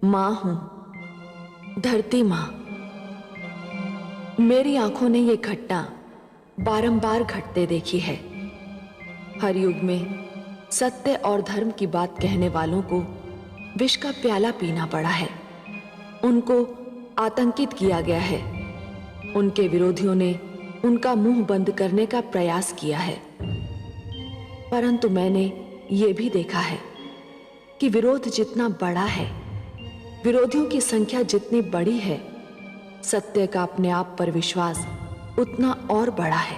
माँ हूं, धरती माँ। मेरी आंखों ने ये घटना बारंबार घटते देखी है। हर युग में सत्य और धर्म की बात कहने वालों को विष का प्याला पीना पड़ा है। उनको आतंकित किया गया है। उनके विरोधियों ने उनका मुंह बंद करने का प्रयास किया है। परंतु मैंने ये भी देखा है कि विरोध जितना बड़ा है, विरोधियों की संख्या जितनी बड़ी है, सत्य का अपने आप पर विश्वास उतना और बड़ा है।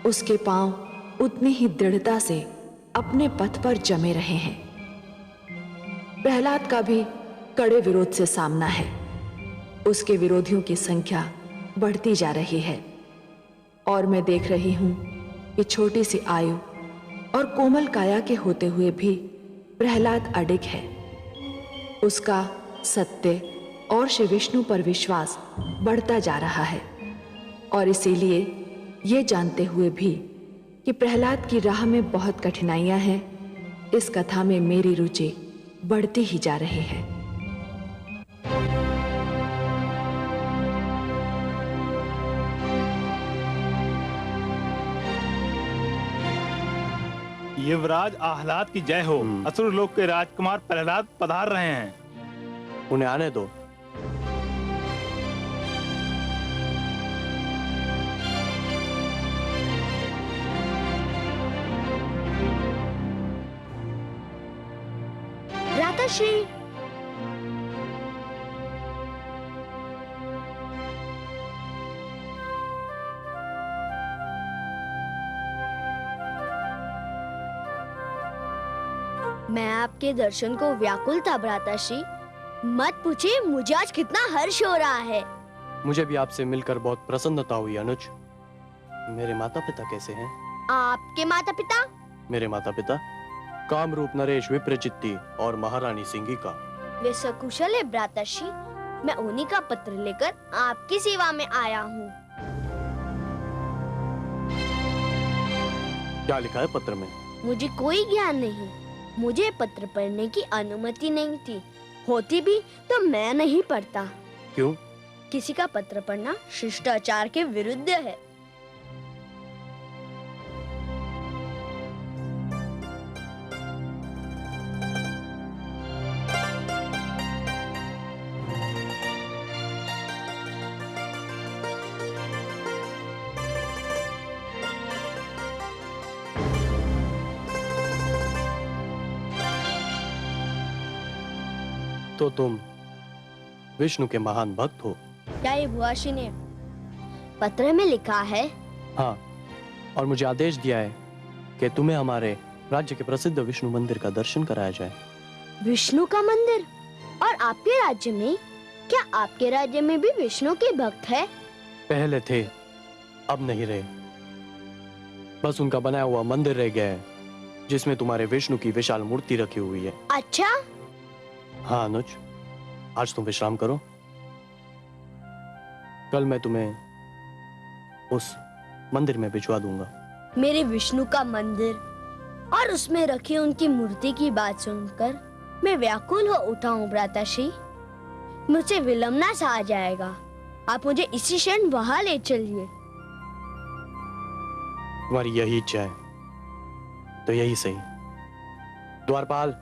उसके पांव उतनी ही दृढ़ता से अपने पथ पर जमे रहे हैं। प्रहलाद का भी कड़े विरोध से सामना है। उसके विरोधियों की संख्या बढ़ती जा रही है और मैं देख रही हूं कि छोटी सी आयु और कोमल काया के होते हुए भी प्रहलाद अडिग है। उसका सत्य और श्री विष्णु पर विश्वास बढ़ता जा रहा है और इसीलिए ये जानते हुए भी कि प्रहलाद की राह में बहुत कठिनाइयां हैं, इस कथा में मेरी रुचि बढ़ती ही जा रही है। युवराज आह्लाद की जय हो। असुर लोक के राजकुमार प्रहलाद पधार रहे हैं। उन्हें आने दो। भ्राताश्री, मैं आपके दर्शन को व्याकुल था भ्राताश्री। मत पूछिए मुझे आज कितना हर्ष हो रहा है। मुझे भी आपसे मिलकर बहुत प्रसन्नता हुई अनुज। मेरे माता पिता कैसे हैं? आपके माता पिता? मेरे माता पिता कामरूप नरेश विप्रचित्ती और महारानी सिंगिका। वे सकुशल है भ्राताश्री। मैं उन्हीं का पत्र लेकर आपकी सेवा में आया हूँ। क्या लिखा है पत्र में? मुझे कोई ज्ञान नहीं। मुझे पत्र पढ़ने की अनुमति नहीं थी। होती भी तो मैं नहीं पढ़ता। क्यों? किसी का पत्र पढ़ना शिष्टाचार के विरुद्ध है। तो तुम विष्णु के महान भक्त हो? क्या ये भुआशी ने पत्र में लिखा है? हाँ, और मुझे आदेश दिया है कि तुम्हें हमारे राज्य के प्रसिद्ध विष्णु मंदिर का दर्शन कराया जाए। विष्णु का मंदिर? और आपके राज्य में? क्या आपके राज्य में भी विष्णु के भक्त है? पहले थे, अब नहीं रहे। बस उनका बनाया हुआ मंदिर रह गया है जिसमें तुम्हारे विष्णु की विशाल मूर्ति रखी हुई है। अच्छा? हाँ अनुज, आज तुम विश्राम करो। कल मैं तुम्हें उस मंदिर में भिजवा दूंगा। मेरे विष्णु का मंदिर और उसमें रखी उनकी मूर्ति की बात सुनकर मैं व्याकुल हो उठा हूँ भ्राताश्री। मुझसे विलंबना सा आ जाएगा। आप मुझे इसी क्षण वहां ले चलिए। तुम्हारी यही इच्छा है तो यही सही। द्वारपाल,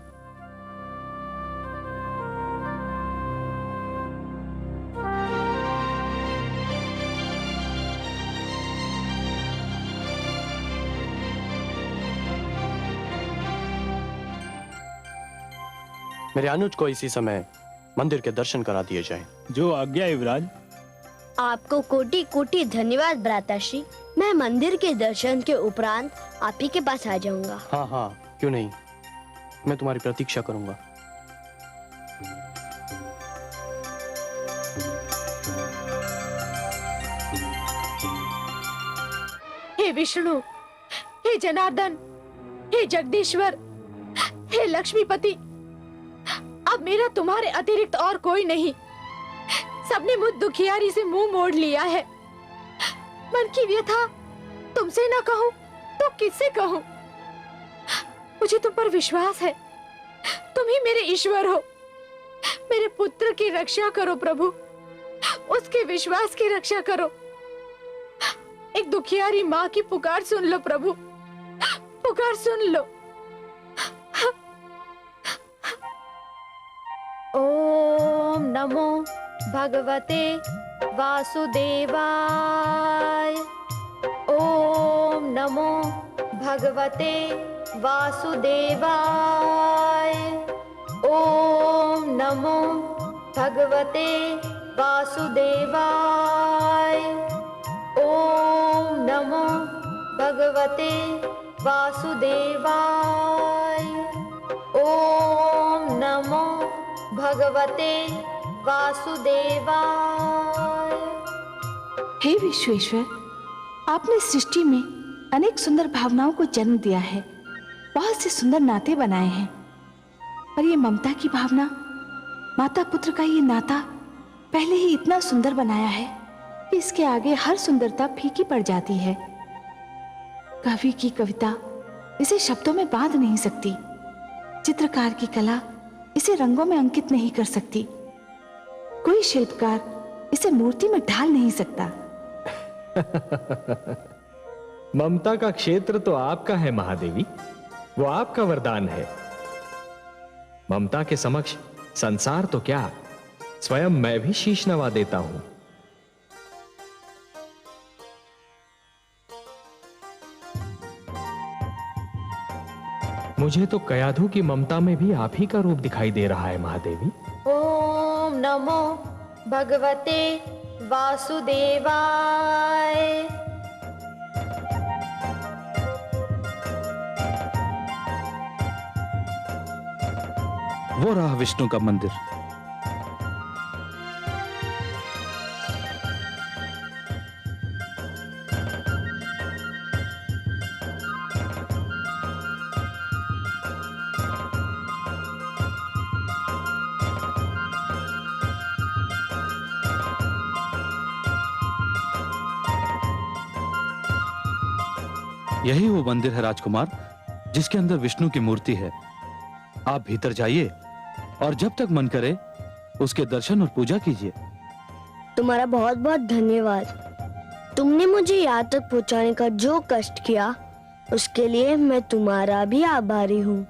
मेरे अनुज को इसी समय मंदिर के दर्शन करा दिए जाएं। जो आज्ञा युवराज। आपको कोटि कोटि धन्यवाद भ्राताश्री। मैं मंदिर के दर्शन के उपरांत आप ही के पास आ जाऊंगा। हाँ हाँ, क्यों नहीं, मैं तुम्हारी प्रतीक्षा करूंगा। हे विष्णु, हे जनार्दन, हे जगदीश्वर, हे लक्ष्मीपति, अब मेरा तुम्हारे अतिरिक्त और कोई नहीं। सबने मुझ दुखियारी से मुंह मोड़ लिया है। मन की व्यथा तुमसे ना कहूं तो किससे कहूं? मुझे तुम पर विश्वास है, तुम ही मेरे ईश्वर हो। मेरे पुत्र की रक्षा करो प्रभु, उसके विश्वास की रक्षा करो। एक दुखियारी माँ की पुकार सुन लो प्रभु, पुकार सुन लो। ओम नमो भगवते वासुदेवाय। ओम नमो भगवते वासुदेवाय। ओम नमो भगवते वासुदेवाय। ओम नमो भगवते वासुदेवाय। ओम नमो भगवते वासुदेवाय। हे विश्वेश्वर, आपने सृष्टि में अनेक सुंदर भावनाओं को जन्म दिया है, बहुत से सुंदर नाते बनाए हैं, पर ये ममता की भावना, माता पुत्र का ये नाता पहले ही इतना सुंदर बनाया है कि इसके आगे हर सुंदरता फीकी पड़ जाती है। कवि की कविता इसे शब्दों में बांध नहीं सकती, चित्रकार की कला इसे रंगों में अंकित नहीं कर सकती, कोई शिल्पकार इसे मूर्ति में ढाल नहीं सकता। ममता का क्षेत्र तो आपका है महादेवी, वो आपका वरदान है। ममता के समक्ष संसार तो क्या, स्वयं मैं भी शीश नवा देता हूं। मुझे तो कयाधु की ममता में भी आप ही का रूप दिखाई दे रहा है महादेवी। ओम नमो भगवते वासुदेवाय। वो रहा विष्णु का मंदिर। यही वो मंदिर है राजकुमार, जिसके अंदर विष्णु की मूर्ति है। आप भीतर जाइए और जब तक मन करे उसके दर्शन और पूजा कीजिए। तुम्हारा बहुत बहुत धन्यवाद। तुमने मुझे यहाँ तक पहुँचाने का जो कष्ट किया, उसके लिए मैं तुम्हारा भी आभारी हूँ।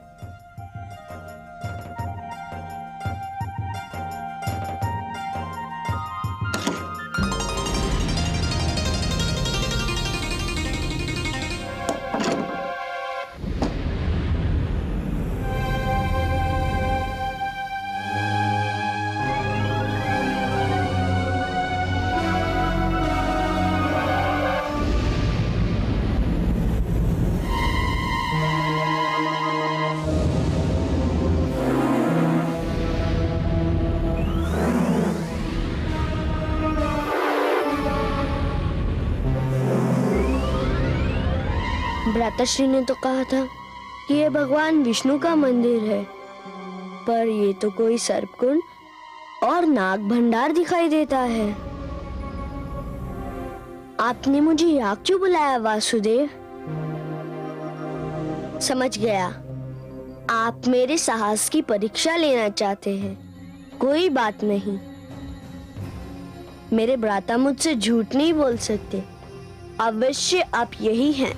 भ्राताश्री ने तो कहा था कि ये भगवान विष्णु का मंदिर है, पर ये तो कोई सर्पकुंड और नाग भंडार दिखाई देता है। आपने मुझे यहाँ क्यों बुलाया वासुदेव? समझ गया, आप मेरे साहस की परीक्षा लेना चाहते हैं। कोई बात नहीं, मेरे भ्राता मुझसे झूठ नहीं बोल सकते। अवश्य आप यही हैं।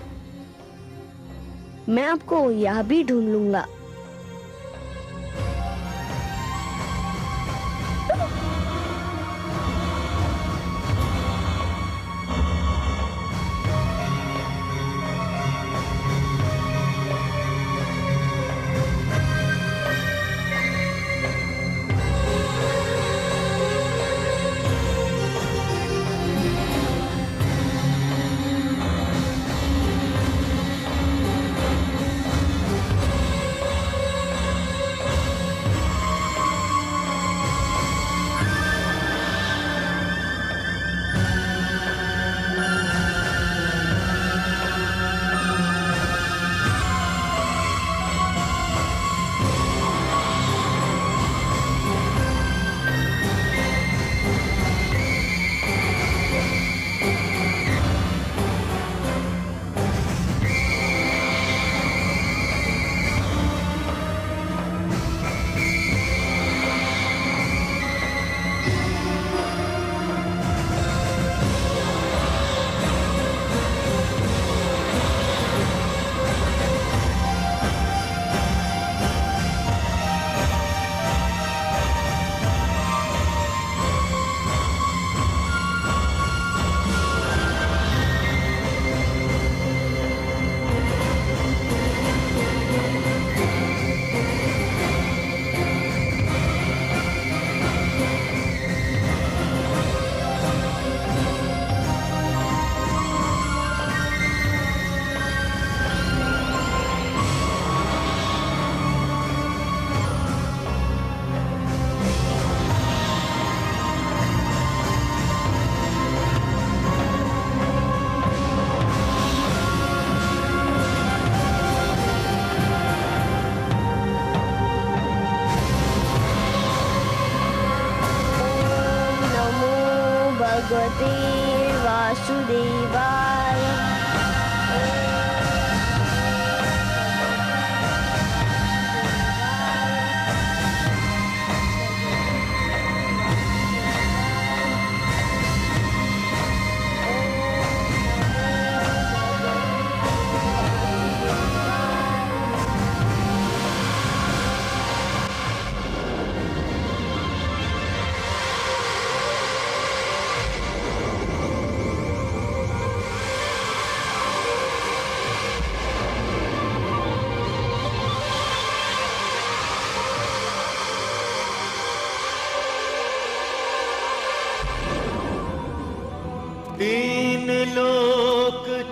मैं आपको यह भी ढूंढ लूंगा।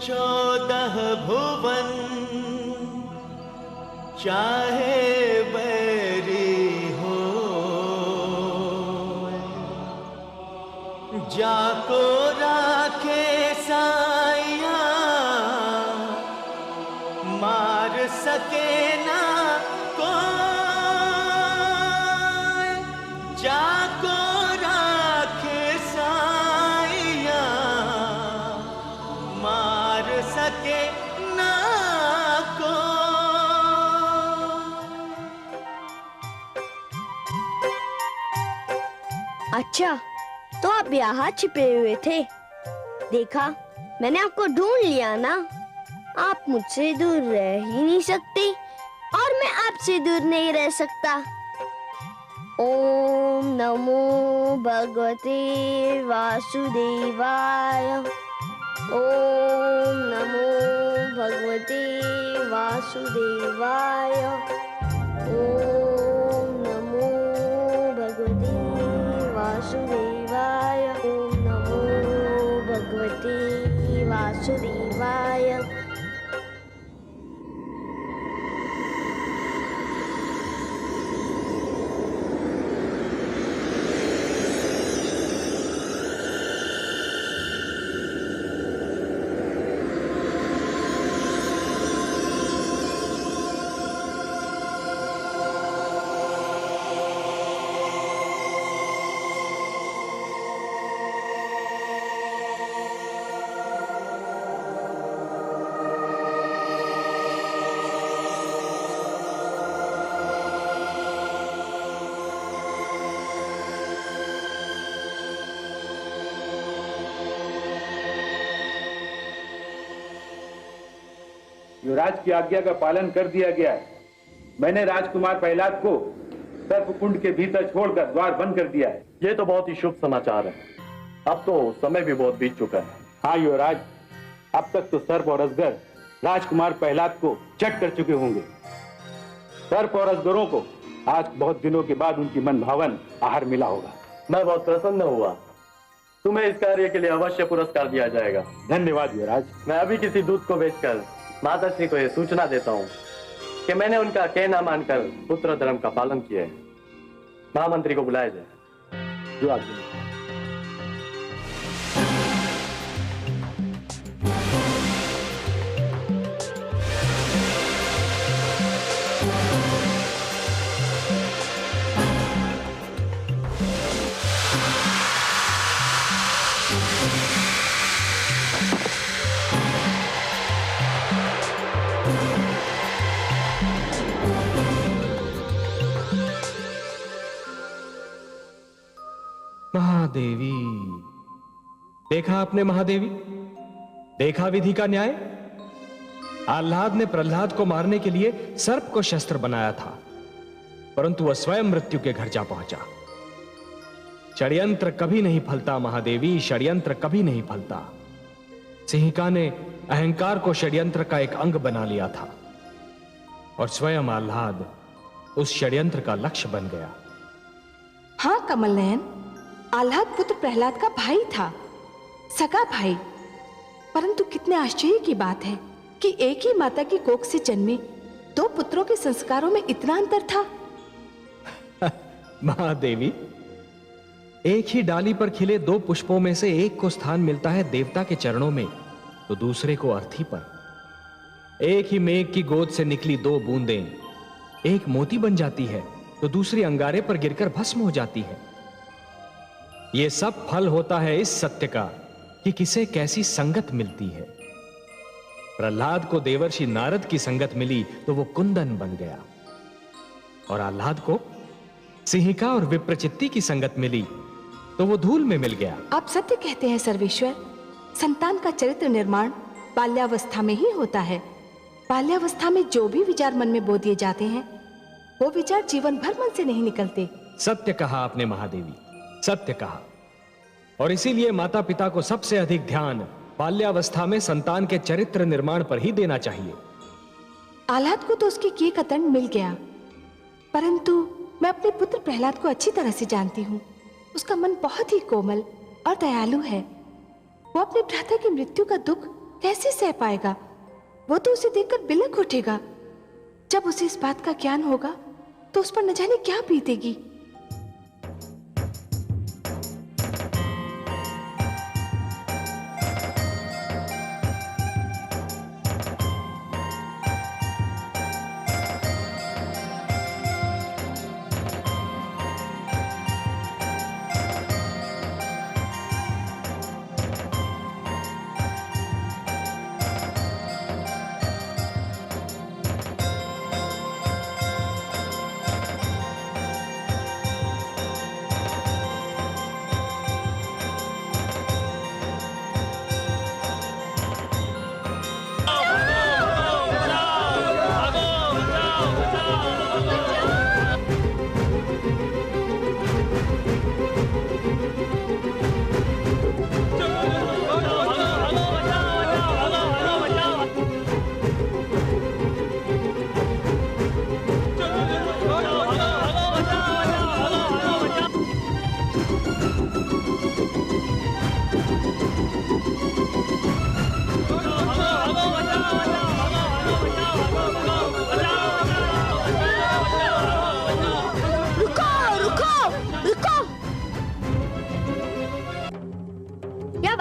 14 भुवन, चाहे बैरी हो, जाको राखे साइया, मार सके ना कोई, जाको राखे साइया, मार सके ना अच्छा, तो आप यहाँ छिपे हुए थे। देखा, मैंने आपको ढूंढ लिया ना। आप मुझसे दूर रह ही नहीं सकते और मैं आपसे दूर नहीं रह सकता। ओम नमो भगवते वासुदेवाय। ओम नमो भगवते वासुदेवाय। ओम नमो भगवते वासुदेवाय। ओम नमो भगवते वासुदेवाय। युवराज की आज्ञा का पालन कर दिया गया है। मैंने राजकुमार प्रहलाद को सर्पकुंड के भीतर छोड़कर द्वार बंद कर दिया है। ये तो बहुत ही शुभ समाचार है। अब तो समय भी बहुत बीत चुका है। हाँ युवराज, अब तक तो सर्प और अजगर राजकुमार प्रहलाद को चट कर चुके होंगे। सर्प और अजगरों को आज बहुत दिनों के बाद उनकी मन भावन आहार मिला होगा। मैं बहुत प्रसन्न हुआ। तुम्हें इस कार्य के लिए अवश्य पुरस्कार दिया जाएगा। धन्यवाद युवराज। मैं अभी किसी दूत को भेजकर माताश्री को यह सूचना देता हूँ कि मैंने उनका कहना मानकर पुत्र धर्म का पालन किया है। महामंत्री को बुलाया जाए। जो आज्ञा। महादेवी, देखा आपने महादेवी, देखा विधि का न्याय। आह्लाद ने प्रहलाद को मारने के लिए सर्प को शस्त्र बनाया था, परंतु वह स्वयं मृत्यु के घर जा पहुंचा। षड्यंत्र कभी नहीं फलता महादेवी, षड्यंत्र कभी नहीं फलता। सिंहिका ने अहंकार को षड्यंत्र का एक अंग बना लिया था और स्वयं आह्लाद उस षड्यंत्र का लक्ष्य बन गया। हाँ कमल नयन, आह्लाद पुत्र प्रहलाद का भाई था, सगा भाई। परंतु कितने आश्चर्य की बात है कि एक ही माता की कोख से जन्मे दो पुत्रों के संस्कारों में इतना अंतर था। महादेवी, एक ही डाली पर खिले दो पुष्पों में से एक को स्थान मिलता है देवता के चरणों में, तो दूसरे को अर्थी पर। एक ही मेघ की गोद से निकली दो बूंदें एक मोती बन जाती है, तो दूसरी अंगारे पर गिरकर भस्म हो जाती है। यह सब फल होता है इस सत्य का कि किसे कैसी संगत मिलती है। प्रहलाद को देवर्षि नारद की संगत मिली तो वो कुंदन बन गया, और आह्लाद को सिंहिका और विप्रचित्ती की संगत मिली तो वो धूल में मिल गया। आप सत्य कहते हैं सर्वेश्वर। संतान का चरित्र निर्माण बाल्यावस्था में ही होता है। बाल्यावस्था में जो भी विचार मन में बो दिए जाते हैं, वो विचार जीवन भर मन से नहीं निकलते। सत्य कहा आपने महादेवी, सत्य कहा। और इसीलिए माता पिता को सबसे अधिक ध्यान बाल्यावस्था में संतान के चरित्र निर्माण पर ही देना चाहिए। आह्लाद को तो उसके किए का दंड मिल गया, परंतु मैं अपने पुत्र प्रहलाद को अच्छी तरह से जानती हूँ। उसका मन बहुत ही कोमल और दयालु है। वो अपने भ्राता की मृत्यु का दुख कैसे सह पाएगा? वो तो उसे देखकर बिलख उठेगा। जब उसे इस बात का ज्ञान होगा तो उस पर न जाने क्या बीतेगी।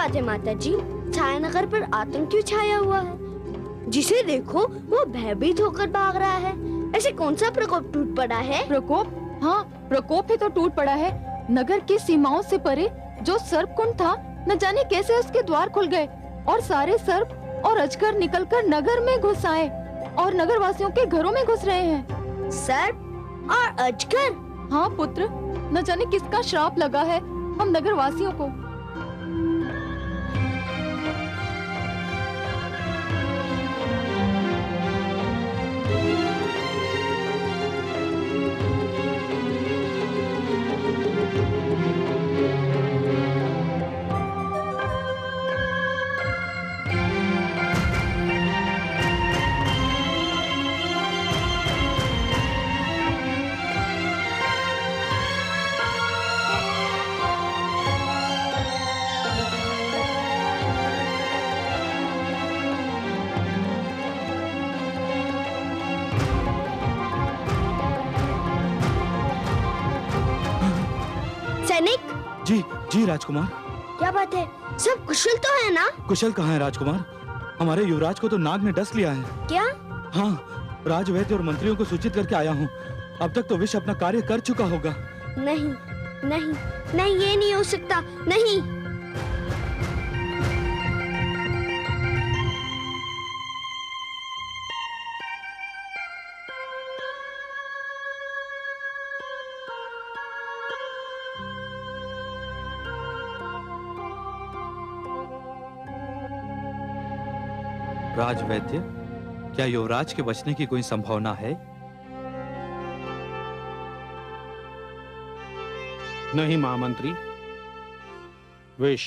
बात है माता जी, छायानगर पर आतंक क्यों छाया हुआ है? जिसे देखो वो भयभीत होकर भाग रहा है। ऐसे कौन सा प्रकोप टूट पड़ा है? प्रकोप? हाँ, प्रकोप ही तो टूट पड़ा है। नगर की सीमाओं से परे जो सर्पकुंड था, न जाने कैसे उसके द्वार खुल गए और सारे सर्प और अजगर निकलकर नगर में घुस आए और नगर वासियों के घरों में घुस रहे हैं। सर्प और अजगर? हाँ पुत्र, न जाने किसका श्राप लगा है हम नगर वासियों को। जी जी राजकुमार। क्या बात है, सब कुशल तो है ना? कुशल कहाँ है राजकुमार? हमारे युवराज को तो नाग ने डस लिया है। क्या? हाँ, राजवैद्य और मंत्रियों को सूचित करके आया हूँ। अब तक तो विष अपना कार्य कर चुका होगा। नहीं नहीं नहीं, ये नहीं हो सकता, नहीं। राजवैद्य, क्या युवराज के बचने की कोई संभावना है? नहीं महामंत्री, विष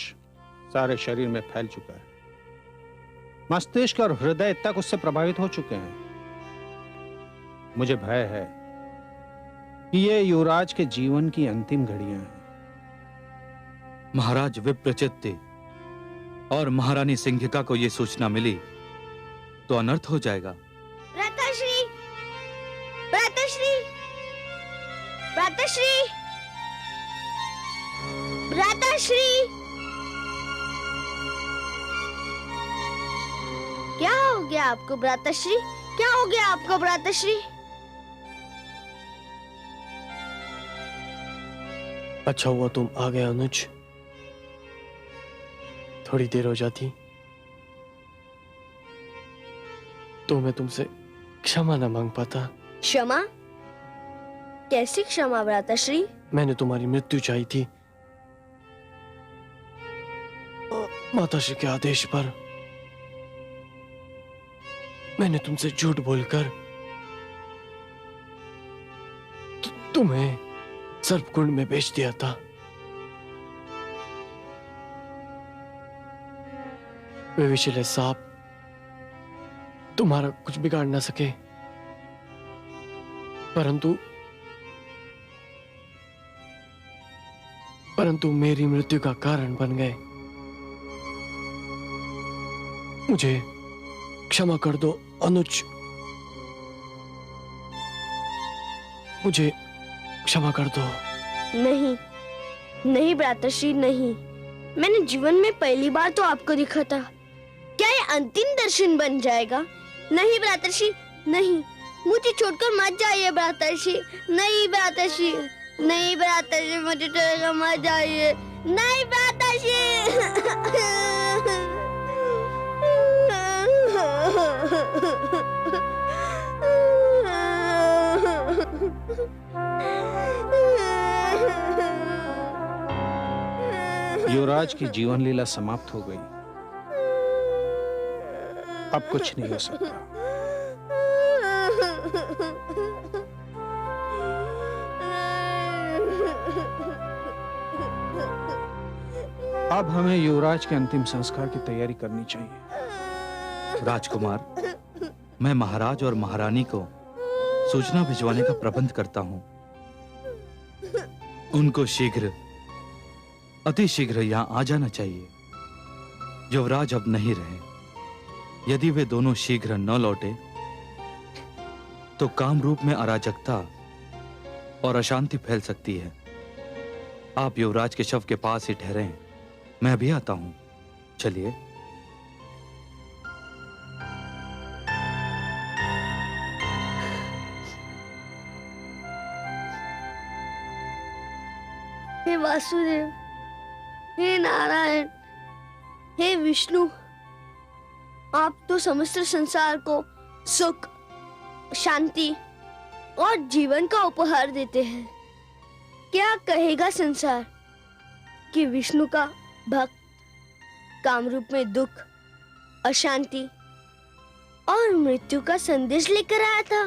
सारे शरीर में फैल चुका है। मस्तिष्क और हृदय तक उससे प्रभावित हो चुके हैं। मुझे भय है कि ये युवराज के जीवन की अंतिम घड़ियां हैं। महाराज विप्रचित्ति और महारानी सिंघिका को यह सूचना मिली तो अनर्थ हो जाएगा। भ्राताश्री, भ्राताश्री, भ्राताश्री, भ्राताश्री, क्या हो गया आपको भ्राताश्री? क्या हो गया आपको भ्राताश्री? अच्छा हुआ तुम आ गए अनुज, थोड़ी देर हो जाती तो मैं तुमसे क्षमा न मांग पाता। क्षमा? कैसी क्षमा भ्राताश्री? मैंने तुम्हारी मृत्यु चाही थी। माताश्री के आदेश पर मैंने तुमसे झूठ बोलकर तुम्हें सर्पकुंड में बेच दिया था। वे विषैले सांप तुम्हारा कुछ बिगाड़ ना सके, परंतु मेरी मृत्यु का कारण बन गए। मुझे क्षमा कर दो अनुज, मुझे क्षमा कर दो। नहीं नहीं भ्राताश्री, नहीं। मैंने जीवन में पहली बार तो आपको देखा था। क्या ये अंतिम दर्शन बन जाएगा? नहीं भ्राताश्री, नहीं। मुझे छोड़कर मत जाइए भ्राताश्री। नहीं भ्राताश्री, नहीं भ्राताश्री, मुझे छोड़कर मत जाइए। नहीं युवराज की जीवन लीला समाप्त हो गई। अब कुछ नहीं हो सकता। अब हमें युवराज के अंतिम संस्कार की तैयारी करनी चाहिए। राजकुमार, मैं महाराज और महारानी को सूचना भिजवाने का प्रबंध करता हूं। उनको शीघ्र, अति शीघ्र यहां आ जाना चाहिए। युवराज अब नहीं रहे। यदि वे दोनों शीघ्र न लौटे तो कामरूप में अराजकता और अशांति फैल सकती है। आप युवराज के शव के पास ही ठहरे हैं, मैं भी आता हूं। चलिए। हे वासुदेव, हे नारायण, हे विष्णु, आप तो समस्त संसार को सुख, शांति और जीवन का उपहार देते हैं। क्या कहेगा संसार कि विष्णु का भक्त कामरूप में दुख, अशांति और मृत्यु का संदेश लेकर आया था?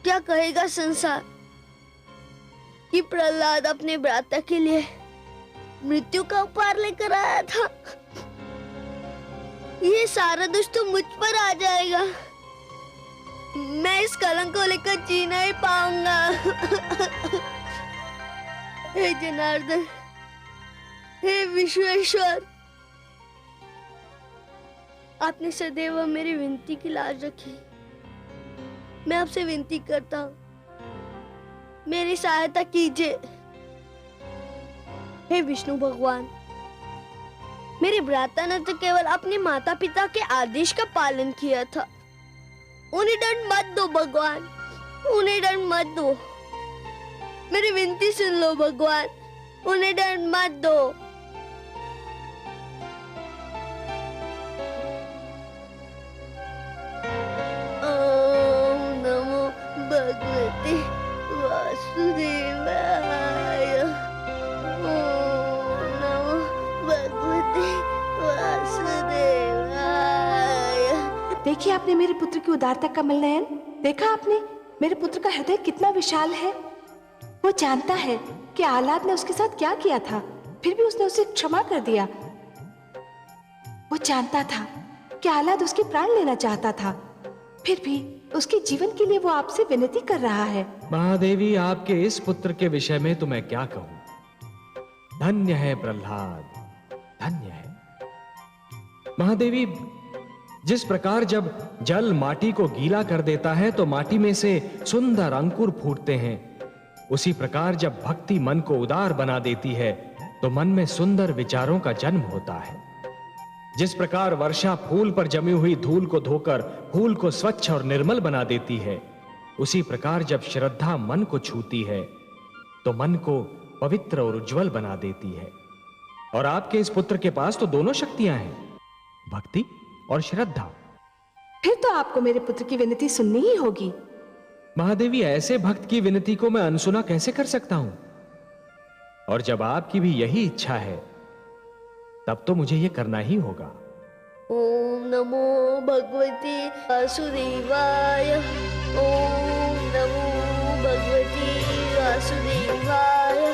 क्या कहेगा संसार कि प्रहलाद अपने भ्राता के लिए मृत्यु का उपहार लेकर आया था? ये सारा दोष तो मुझ पर आ जाएगा। मैं इस कलंक को लेकर जी नहीं पाऊंगा। हे जनार्दन, हे विश्वेश्वर, आपने सदैव मेरी विनती की लाज रखी। मैं आपसे विनती करता हूँ, मेरी सहायता कीजिए। हे विष्णु भगवान, मेरे भ्राता ने तो केवल अपने माता पिता के आदेश का पालन किया था। उन्हें दंड मत दो भगवान, उन्हें दंड मत दो। मेरी विनती सुन लो भगवान, उन्हें दंड मत दो। ओम नमो भगवते वासुदेवाय। ओम नमो भगवते वासुदेवाय। देखिए आपने मेरे पुत्र की उदारता का मलनयन देखा? आपने मेरे पुत्र का हृदय कितना विशाल है। वो जानता है कि आह्लाद ने उसके साथ क्या किया था, फिर भी उसने उसे क्षमा कर दिया। वो जानता था कि आह्लाद उसके प्राण लेना चाहता था, फिर भी उसके जीवन के लिए वो आपसे विनती कर रहा है। महादेवी, आपके इस पुत्र के विषय में तो मैं क्या कहूं। धन्य है प्रहलाद, धन्य है। महादेवी, जिस प्रकार जब जल माटी को गीला कर देता है तो माटी में से सुंदर अंकुर फूटते हैं, उसी प्रकार जब भक्ति मन को उदार बना देती है तो मन में सुंदर विचारों का जन्म होता है। जिस प्रकार वर्षा फूल पर जमी हुई धूल को धोकर फूल को स्वच्छ और निर्मल बना देती है, उसी प्रकार जब श्रद्धा मन को छूती है तो मन को पवित्र और उज्जवल बना देती है। और आपके इस पुत्र के पास तो दोनों शक्तियां हैं, भक्ति और श्रद्धा। फिर तो आपको मेरे पुत्र की विनती सुननी ही होगी। महादेवी, ऐसे भक्त की विनती को मैं अनसुना कैसे कर सकता हूं? और जब आपकी भी यही इच्छा है तब तो मुझे यह करना ही होगा। ओम नमो भगवते वासुदेवाय। ओम नमो भगवते वासुदेवाय।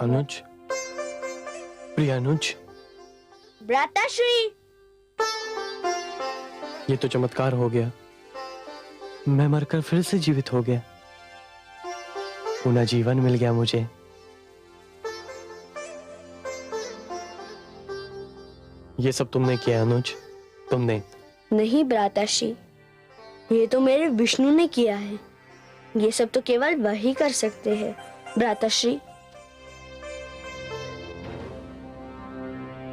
अनुज, प्रिय अनुज, भ्राताश्री, ये तो चमत्कार हो गया। मैं मरकर फिर से जीवित हो गया। पुनः जीवन मिल गया मुझे। ये सब तुमने किया अनुज, तुमने। नहीं भ्राताश्री, ये तो मेरे विष्णु ने किया है। ये सब तो केवल वही कर सकते हैं भ्राताश्री।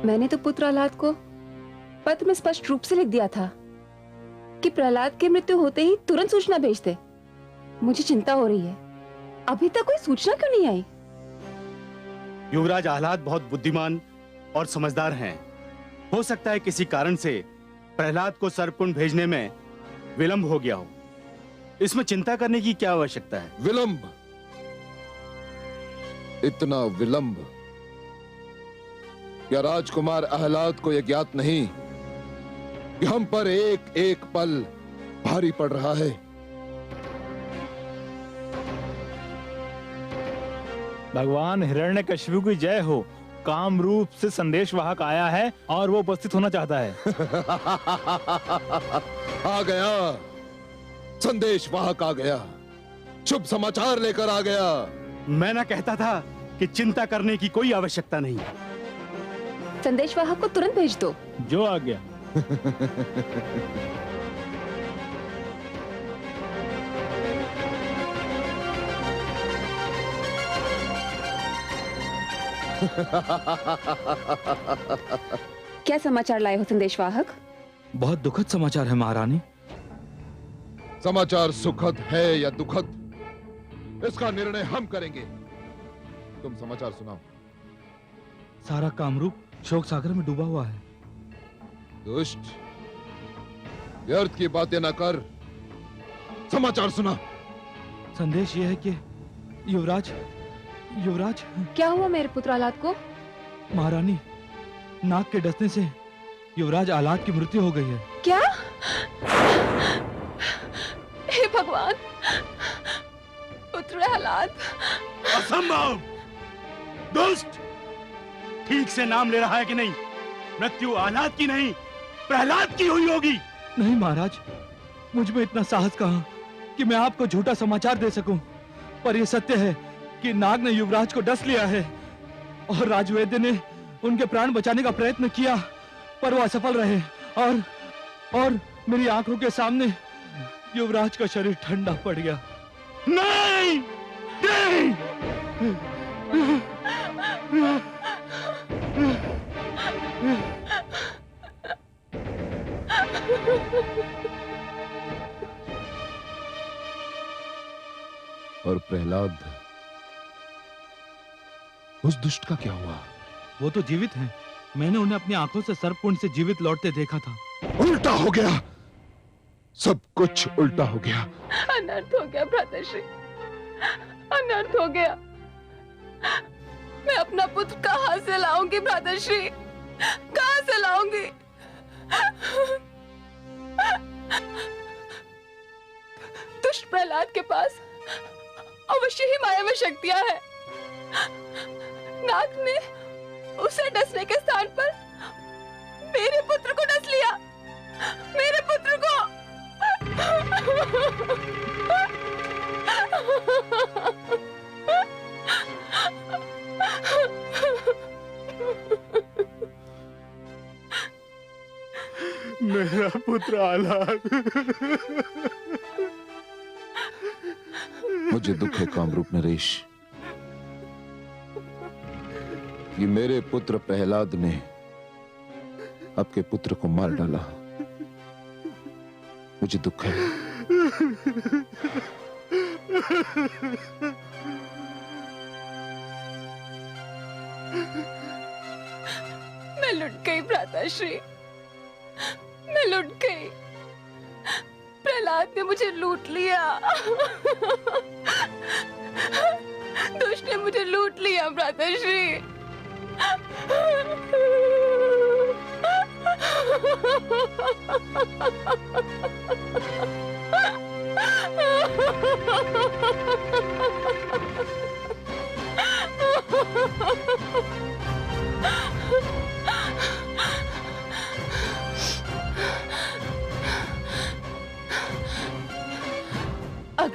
मैंने तो पुत्र प्रहलाद को पत्र में स्पष्ट रूप से लिख दिया था कि प्रहलाद की मृत्यु होते ही तुरंत सूचना भेज दे। मुझे चिंता हो रही है, अभी तक कोई सूचना क्यों नहीं आई? युवराज आह्लाद बहुत बुद्धिमान और समझदार हैं। हो सकता है किसी कारण से प्रहलाद को सर्पकुंड भेजने में विलंब हो गया हो। इसमें चिंता करने की क्या आवश्यकता है? विलंब? इतना विलंब? क्या राजकुमार आह्लाद को यह ज्ञात नहीं कि हम पर एक एक पल भारी पड़ रहा है? भगवान हिरण्यकशिपु की जय हो। काम रूप से संदेशवाहक आया है और वो उपस्थित होना चाहता है। आ गया, संदेशवाहक आ गया, शुभ समाचार लेकर आ गया। मैं ना कहता था कि चिंता करने की कोई आवश्यकता नहीं। संदेशवाहक को तुरंत भेज दो। जो आ गया। क्या समाचार लाए हो संदेशवाहक? बहुत दुखद समाचार है महारानी। समाचार सुखद है या दुखद, इसका निर्णय हम करेंगे। तुम समाचार सुनाओ। सारा कामरूप शोक सागर में डूबा हुआ है। दुष्ट, व्यर्थ की बातें न कर, समाचार सुना। संदेश यह है कि युवराज क्या हुआ मेरे पुत्र आह्लाद को? महारानी, नाक के डसने से युवराज आह्लाद की मृत्यु हो गई है। क्या? हे भगवान, पुत्र आह्लाद। असंभव! दुष्ट! ठीक से नाम ले रहा है कि नहीं? मृत्यु आह्लाद की नहीं, प्रहलाद की हुई होगी। नहीं महाराज, मुझ में इतना साहस कहां कि मैं आपको झूठा समाचार दे सकूं। पर यह सत्य है कि नाग ने युवराज को डस लिया है और राजवैद्य ने उनके प्राण बचाने का प्रयत्न किया, पर वो असफल रहे और मेरी आंखों के सामने युवराज का शरीर ठंडा पड़ गया। नहीं! नहीं! और प्रहलाद, उस दुष्ट का क्या हुआ? वो तो जीवित हैं। मैंने उन्हें अपनी आंखों से सर्पकुंड से जीवित लौटते देखा था। उल्टा हो गया, सब कुछ उल्टा हो गया। अनर्थ हो गया भ्राताश्री, अनर्थ हो गया। मैं अपना पुत्र कहां से लाऊंगी भ्राताश्री, कहां से लाऊंगी? दुष्ट प्रहलाद के पास अवश्य ही मायावी शक्तियां हैं। नाग ने उसे डसने के स्थान पर मेरे पुत्र को डस लिया, मेरे पुत्र को। मेरा पुत्र आह्लाद। मुझे दुख है कामरूप नरेश कि मेरे पुत्र प्रहलाद ने आपके पुत्र को मार डाला। मुझे दुख है। मैं लुट गई भ्राताश्री, मैं लुट गई। प्रहलाद ने मुझे लूट लिया। दुष्ट ने मुझे लूट लिया भ्राताश्री।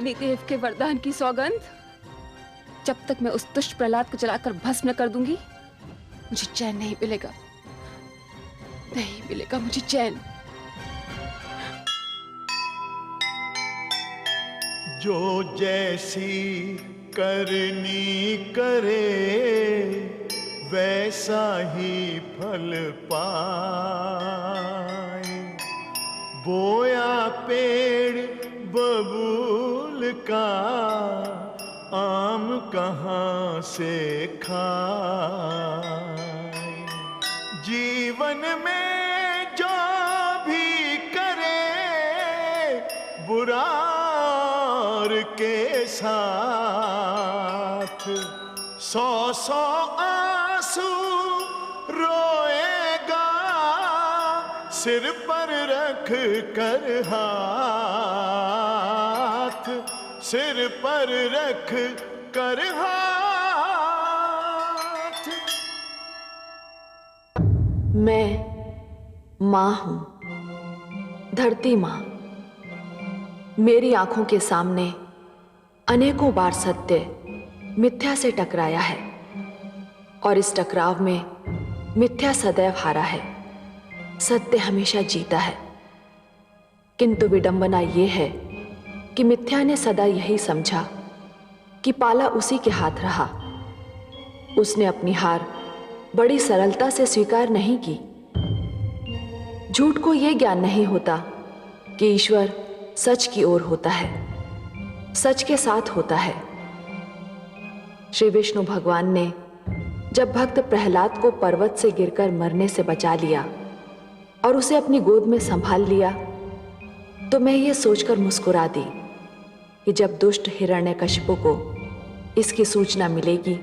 अग्निदेव के वरदान की सौगंध, जब तक मैं उस दुष्ट प्रहलाद को जलाकर भस्म न कर दूंगी, मुझे चैन नहीं मिलेगा, नहीं मिलेगा मुझे चैन। जो जैसी करनी करे वैसा ही फल पाए। बोया पेड़ बबूल का आम कहाँ से खाए। जीवन में जो भी करे बुरा के साथ 100 आंसू रोएगा सिर पर रख कर हाथ, सिर पर रख कर हाथ। मैं मां हूं, धरती मां। मेरी आंखों के सामने अनेकों बार सत्य मिथ्या से टकराया है और इस टकराव में मिथ्या सदैव हारा है, सत्य हमेशा जीता है। किंतु विडंबना यह है कि मिथ्या ने सदा यही समझा कि पाला उसी के हाथ रहा। उसने अपनी हार बड़ी सरलता से स्वीकार नहीं की। झूठ को यह ज्ञान नहीं होता कि ईश्वर सच की ओर होता है, सच के साथ होता है। श्री विष्णु भगवान ने जब भक्त प्रहलाद को पर्वत से गिरकर मरने से बचा लिया और उसे अपनी गोद में संभाल लिया, तो मैं ये सोचकर मुस्कुरा दी कि जब दुष्ट हिरण्यकशिपु को इसकी सूचना मिलेगी,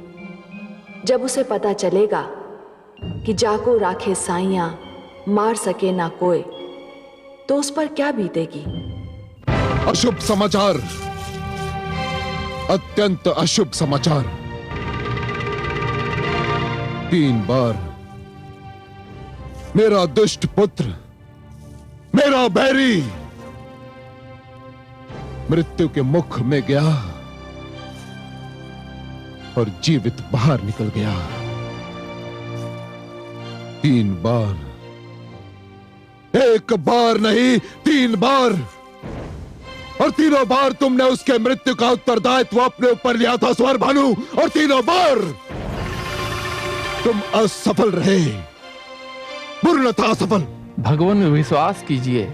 जब उसे पता चलेगा कि जाको राखे साइयां मार सके ना कोई, तो उस पर क्या बीतेगी। अशुभ समाचार, अत्यंत अशुभ समाचार। 3 बार मेरा दुष्ट पुत्र, मेरा बैरी मृत्यु के मुख में गया और जीवित बाहर निकल गया। 3 बार, एक बार नहीं 3 बार, और तीनों बार तुमने उसके मृत्यु का उत्तरदायित्व अपने ऊपर लिया था स्वर भानु, और तीनों बार तुम असफल रहे, पूर्णतः असफल। भगवान में विश्वास कीजिए,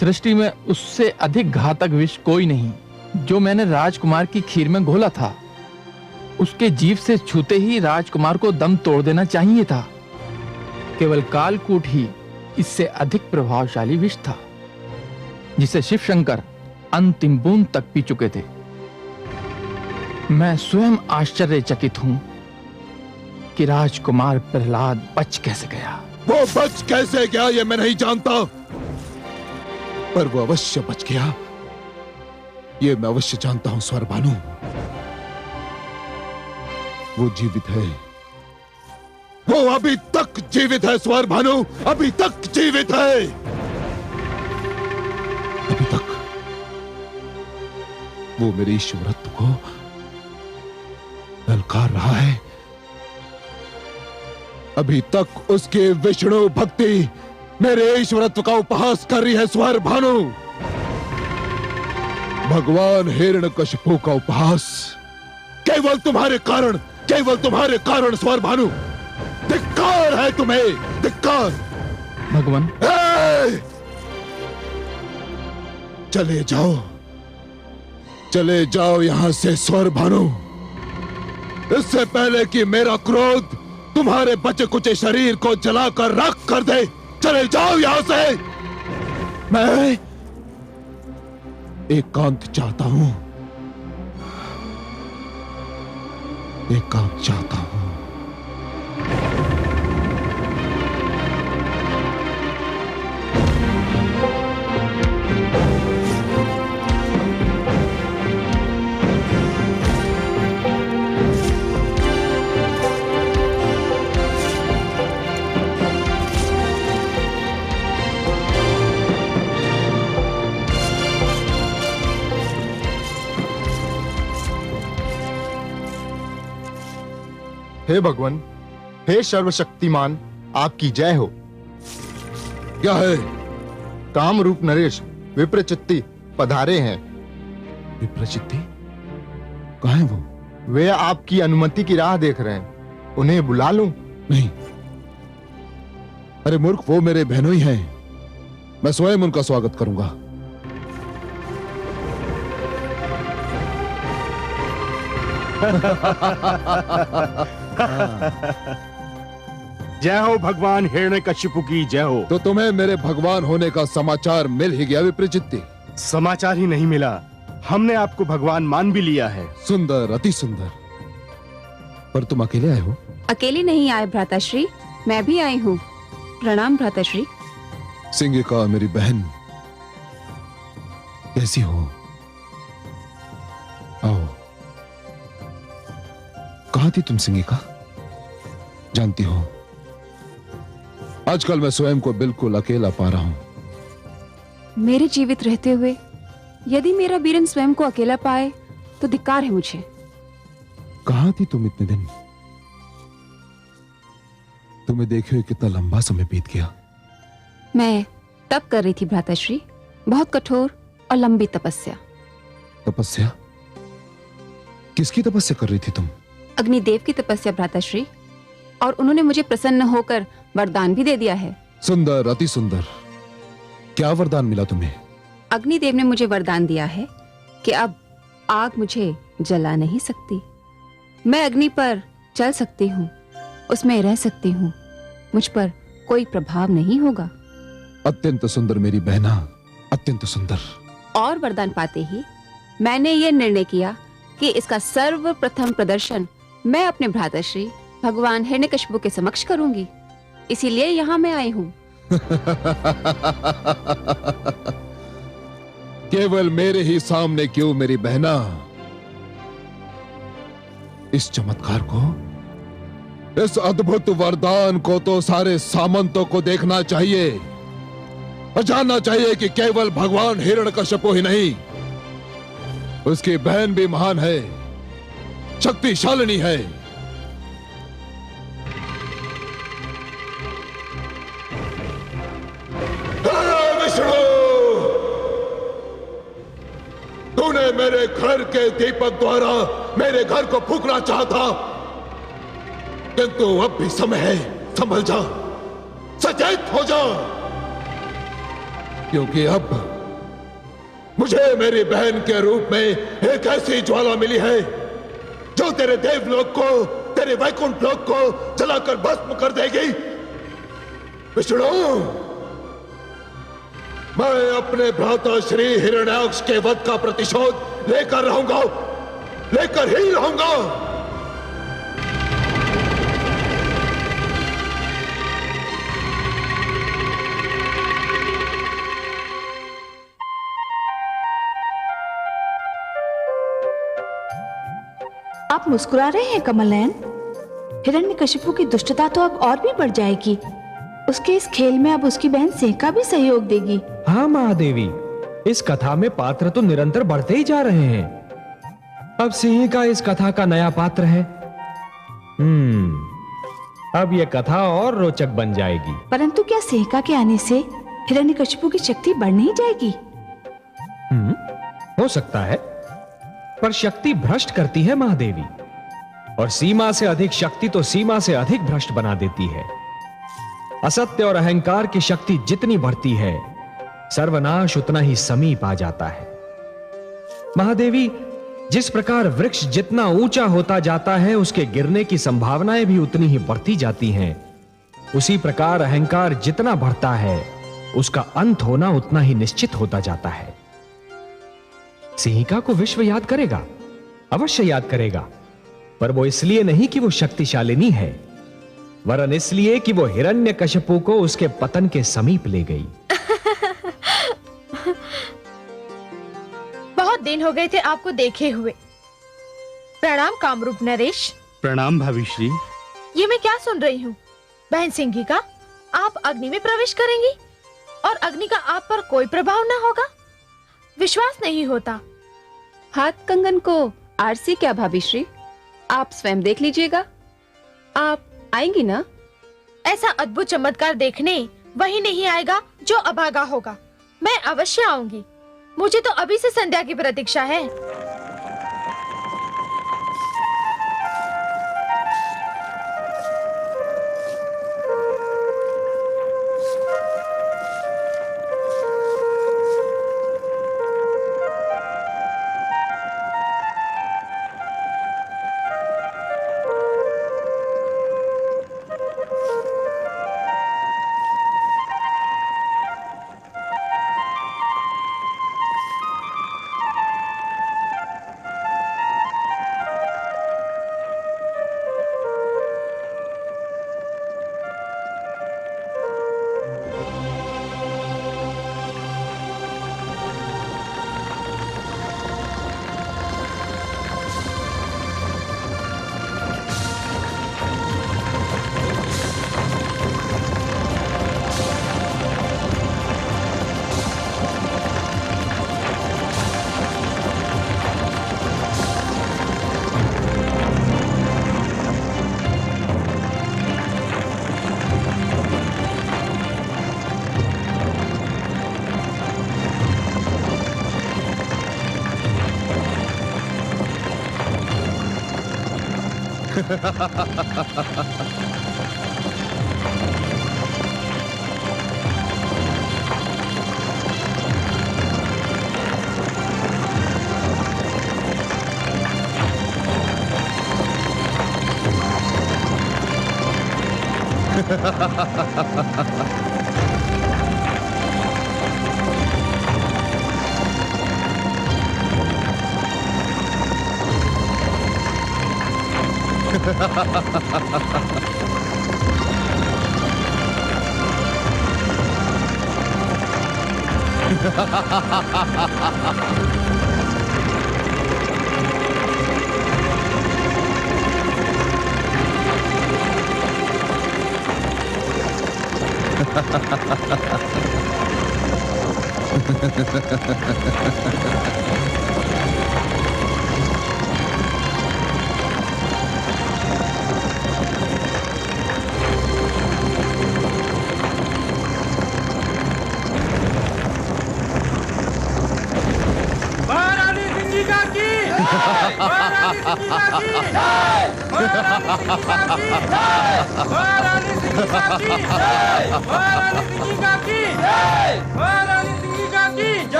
सृष्टि में उससे अधिक घातक विष कोई नहीं। जो मैंने राजकुमार की खीर में घोला था, उसके जीभ से छूते ही राजकुमार को दम तोड़ देना चाहिए था। केवल कालकूट ही इससे अधिक प्रभावशाली विष था, जिसे शिव शंकर अंतिम बूंद तक पी चुके थे। मैं स्वयं आश्चर्यचकित हूं कि राजकुमार प्रहलाद बच कैसे गया। वो बच कैसे गया ये मैं नहीं जानता, पर वो अवश्य बच गया, ये मैं अवश्य जानता हूं स्वर भानु। वो जीवित है, वो अभी तक जीवित है स्वर भानु, अभी तक जीवित है, अभी तक। वो मेरे ईश्वरत्व को ललकार रहा है, अभी तक उसकी विष्णु भक्ति मेरे ईश्वरत्व का उपहास कर रही है स्वर भानु। भगवान हिरण्यकशिपु का उपहास केवल तुम्हारे कारण, केवल तुम्हारे कारण स्वर भानु। धिक्कार है तुम्हें, धिक्कार। भगवान चले जाओ, चले जाओ यहां से स्वर भानु, इससे पहले कि मेरा क्रोध तुम्हारे बचे कुचे शरीर को जलाकर राख कर दे। चले जाओ यहां से। मैं एकांत चाहता हूं, एकांत चाहता हूं। हे भगवान, हे सर्वशक्तिमान, आपकी जय हो। क्या है? कामरूप नरेश विप्रचित्ती पधारे हैं। विप्रचित्ती? कहाँ है वो? वे आपकी अनुमति की राह देख रहे हैं। उन्हें बुला लूं? नहीं। अरे मूर्ख, वो मेरे बहनों ही हैं। मैं स्वयं उनका स्वागत करूंगा। जय हो भगवान हिरण्यकशिपु की जय हो। तो तुम्हें मेरे भगवान होने का समाचार मिल ही गया विप्रचित्ती? समाचार ही नहीं मिला, हमने आपको भगवान मान भी लिया है। सुंदर, अति सुंदर। पर तुम अकेले आए हो? अकेले नहीं आए भ्राताश्री, मैं भी आई हूँ। प्रणाम भ्राताश्री। सिंगिका मेरी बहन, कैसी हो? आओ। कहाँ थी तुम सिंगिका? जानती हो, आजकल मैं स्वयं को बिल्कुल अकेला पा रहा हूं। मेरे जीवित रहते हुए यदि मेरा वीरन स्वयं को अकेला पाए तो धिक्कार है मुझे। कहाँ थी तुम इतने दिन? तुम्हें देखे हुए कितना लंबा समय बीत गया। मैं तप कर रही थी भ्राताश्री, बहुत कठोर और लंबी तपस्या। तपस्या? किसकी तपस्या कर रही थी तुम? अग्निदेव की तपस्या भ्राताश्री, और उन्होंने मुझे प्रसन्न होकर वरदान भी दे दिया है। सुंदर, अति सुंदर। क्या वरदान मिला तुम्हें? अग्निदेव ने मुझे वरदान दिया है कि अब आग मुझे जला नहीं सकती। मैं अग्नि पर चल सकती हूँ, उसमें रह सकती हूँ, मुझ पर कोई प्रभाव नहीं होगा। अत्यंत सुंदर मेरी बहना, अत्यंत सुंदर। और वरदान पाते ही मैंने ये निर्णय किया कि इसका सर्वप्रथम प्रदर्शन मैं अपने भ्राताश्री भगवान हिरण्यकशिपु के समक्ष करूंगी। इसीलिए यहाँ मैं आई हूँ। केवल मेरे ही सामने क्यों मेरी बहना? इस चमत्कार को, इस अद्भुत वरदान को तो सारे सामंतों को देखना चाहिए और जानना चाहिए कि केवल भगवान हिरण्यकशिपु ही नहीं, उसकी बहन भी महान है, शक्तिशालिनी है। विष्णु, तूने मेरे घर के दीपक द्वारा मेरे घर को फूंकना चाहा, किंतु अब भी समय है, संभल जा, सचेत हो जा, क्योंकि अब मुझे मेरी बहन के रूप में एक ऐसी ज्वाला मिली है जो तेरे देवलोक को, तेरे वैकुंठ लोक को जलाकर भस्म कर देगी। विष्णु, मैं अपने भ्राता श्री हिरण्याक्ष के वध का प्रतिशोध लेकर रहूंगा, लेकर ही रहूंगा। आप मुस्कुरा रहे हैं कमलनयन? हिरण्यकशिपु की दुष्टता तो अब और भी बढ़ जाएगी। उसके इस खेल में अब उसकी बहन सिंहिका भी सहयोग देगी। हाँ महादेवी, इस कथा में पात्र तो निरंतर बढ़ते ही जा रहे हैं। अब सिंहिका इस कथा का नया पात्र है। अब यह कथा और रोचक बन जाएगी। परंतु क्या सिंहिका के आने से हिरण्यकशिपु की शक्ति बढ़ नहीं जाएगी? हो सकता है, पर शक्ति भ्रष्ट करती है महादेवी, और सीमा से अधिक शक्ति तो सीमा से अधिक भ्रष्ट बना देती है। असत्य और अहंकार की शक्ति जितनी बढ़ती है, सर्वनाश उतना ही समीप आ जाता है। महादेवी, जिस प्रकार वृक्ष जितना ऊंचा होता जाता है, उसके गिरने की संभावनाएं भी उतनी ही बढ़ती जाती हैं। उसी प्रकार अहंकार जितना बढ़ता है, उसका अंत होना उतना ही निश्चित होता जाता है। सिंहिका को विश्व याद करेगा, अवश्य याद करेगा, पर वो इसलिए नहीं कि वो शक्तिशालिनी है, वरन इसलिए कि वो हिरण्यकशिपु को उसके पतन के समीप ले गई। बहुत दिन हो गए थे आपको देखे हुए। प्रणाम कामरूप नरेश। प्रणाम भाविश्री। ये मैं क्या सुन रही हूँ? बहन सिंहिका, आप अग्नि में प्रवेश करेंगी और अग्नि का आप पर कोई प्रभाव न होगा? विश्वास नहीं होता। हाथ कंगन को आरसी क्या भाभिश्री, आप स्वयं देख लीजिएगा। आप आएंगी ना? ऐसा अद्भुत चमत्कार देखने वही नहीं आएगा जो अभागा होगा। मैं अवश्य आऊंगी। मुझे तो अभी से संध्या की प्रतीक्षा है।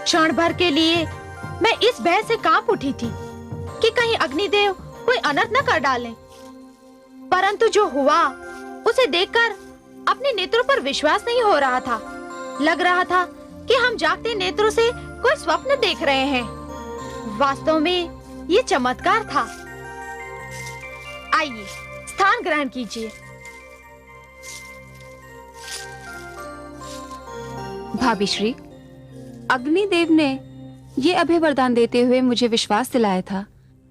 क्षण भर के लिए मैं इस भय से कांप उठी थी कि कहीं अग्निदेव कोई अनर्थ न कर डालें। परंतु जो हुआ उसे देखकर अपने नेत्रों पर विश्वास नहीं हो रहा था। लग रहा था कि हम जागते नेत्रों से कोई स्वप्न देख रहे हैं। वास्तव में ये चमत्कार था। आइए स्थान ग्रहण कीजिए। भाभी श्री, अग्निदेव ने ये अभय वरदान देते हुए मुझे विश्वास दिलाया था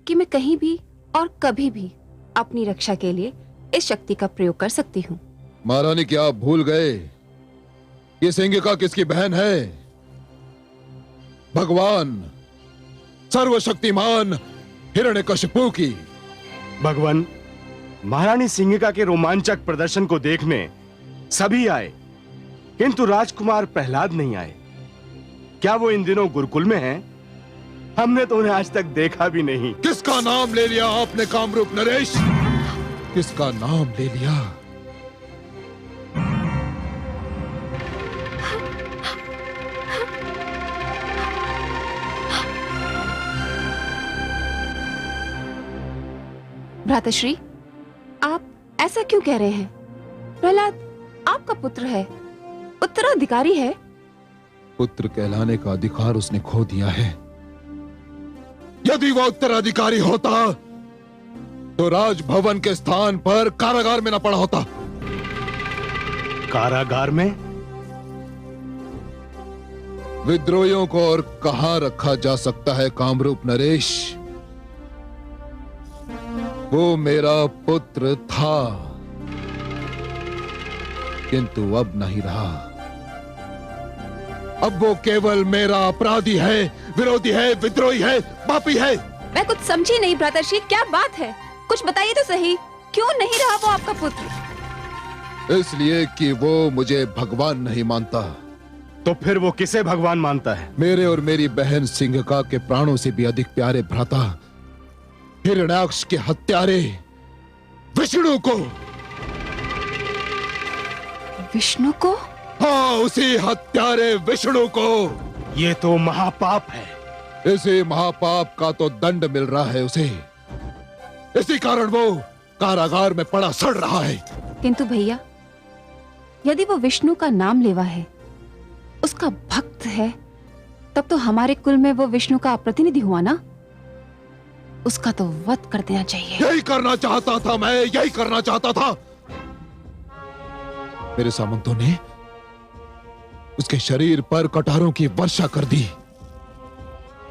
कि मैं कहीं भी और कभी भी अपनी रक्षा के लिए इस शक्ति का प्रयोग कर सकती हूँ। महारानी, क्या आप भूल गए ये सिंगिका किसकी बहन है? भगवान सर्वशक्तिमान हिरण्यकशिपु की। भगवान, महारानी सिंगिका के रोमांचक प्रदर्शन को देखने सभी आए, किंतु राजकुमार प्रहलाद नहीं आए। क्या वो इन दिनों गुरुकुल में हैं? हमने तो उन्हें आज तक देखा भी नहीं। किसका नाम ले लिया आपने कामरूप नरेश? किसका नाम ले लिया? भ्राताश्री, आप ऐसा क्यों कह रहे हैं? प्रहलाद आपका पुत्र है, उत्तराधिकारी है। पुत्र कहलाने का अधिकार उसने खो दिया है। यदि वह उत्तराधिकारी होता तो राजभवन के स्थान पर कारागार में न पड़ा होता। कारागार में? विद्रोहियों को और कहां रखा जा सकता है कामरूप नरेश? वो मेरा पुत्र था, किंतु अब नहीं रहा। अब वो केवल मेरा अपराधी है, विरोधी है, विद्रोही है, पापी है। मैं कुछ समझी नहीं भ्राताश्री, क्या बात है? कुछ बताइए तो सही, क्यों नहीं रहा वो आपका पुत्र? इसलिए कि वो मुझे भगवान नहीं मानता। तो फिर वो किसे भगवान मानता है? मेरे और मेरी बहन सिंघका के प्राणों से भी अधिक प्यारे भ्राता हिरण्याक्ष के हत्यारे विष्णु को। विष्णु को? हाँ, उसी हत्यारे विष्णु को। ये तो महापाप है। इसी महापाप का तो दंड मिल रहा है उसे। इसी कारण वो कारागार में पड़ा सड़ रहा है। किंतु भैया, यदि वो विष्णु का नाम लेवा है, उसका भक्त है, तब तो हमारे कुल में वो विष्णु का प्रतिनिधि हुआ ना? उसका तो वध कर देना चाहिए। यही करना चाहता था मैं, यही करना चाहता था। मेरे सामंतों ने उसके शरीर पर कटारों की वर्षा कर दी।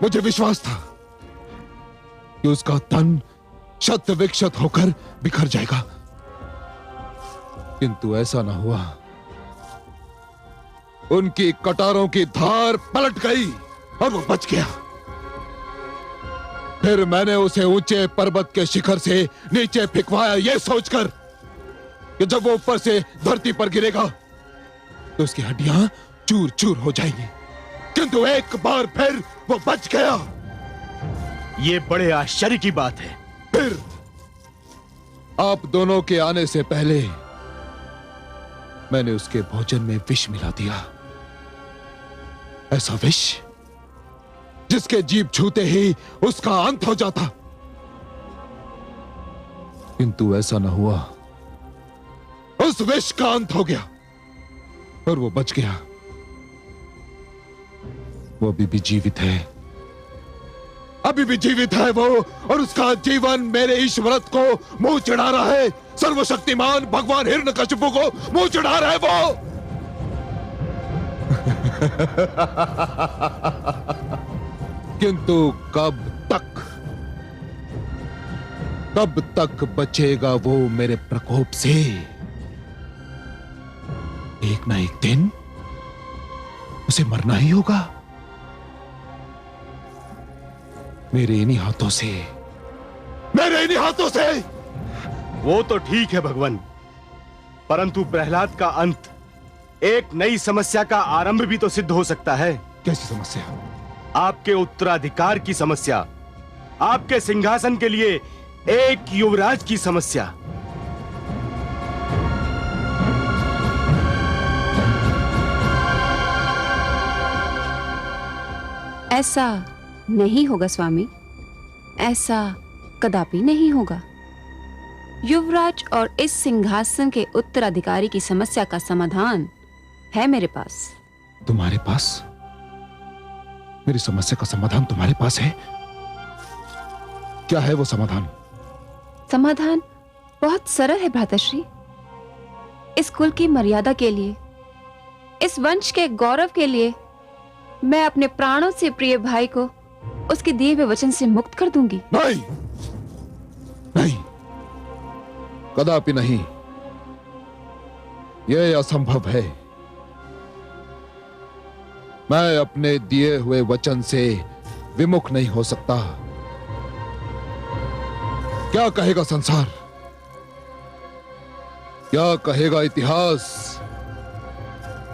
मुझे विश्वास था कि उसका तन शत विक्षत होकर बिखर जाएगा, किंतु ऐसा न हुआ। उनकी कटारों की धार पलट गई और वो बच गया। फिर मैंने उसे ऊंचे पर्वत के शिखर से नीचे फेंकवाया, यह सोचकर कि जब वो ऊपर से धरती पर गिरेगा तो उसकी हड्डियां चूर चूर हो जाएंगी, किंतु एक बार फिर वो बच गया। ये बड़े आश्चर्य की बात है। फिर आप दोनों के आने से पहले मैंने उसके भोजन में विष मिला दिया। ऐसा विष जिसके जीभ छूते ही उसका अंत हो जाता, किंतु ऐसा न हुआ। उस विष का अंत हो गया और वो बच गया। वो अभी भी जीवित है, अभी भी जीवित है वो, और उसका जीवन मेरे ईश्वरत्व को मुंह चढ़ा रहा है। सर्वशक्तिमान भगवान हिरण्यकशिपु को मुंह चढ़ा रहा है वो। किंतु कब तक बचेगा वो मेरे प्रकोप से? एक ना एक दिन उसे मरना ही होगा, मेरे इन्हीं हाथों से, मेरे इन्हीं हाथों से। वो तो ठीक है भगवान, परंतु प्रहलाद का अंत एक नई समस्या का आरंभ भी तो सिद्ध हो सकता है। कैसी समस्या? आपके उत्तराधिकार की समस्या, आपके सिंहासन के लिए एक युवराज की समस्या। ऐसा नहीं होगा स्वामी, ऐसा कदापि नहीं होगा। युवराज और इस सिंहासन के उत्तराधिकारी की समस्या का समाधान है मेरे पास। तुम्हारे पास? मेरी समस्या का समाधान तुम्हारे पास है? क्या है वो समाधान? समाधान बहुत सरल है भ्राताश्री। इस कुल की मर्यादा के लिए, इस वंश के गौरव के लिए मैं अपने प्राणों से प्रिय भाई को उसके दिए हुए वचन से मुक्त कर दूंगी। नहीं, नहीं, कदापि नहीं। यह असंभव है। मैं अपने दिए हुए वचन से विमुख नहीं हो सकता। क्या कहेगा संसार? क्या कहेगा इतिहास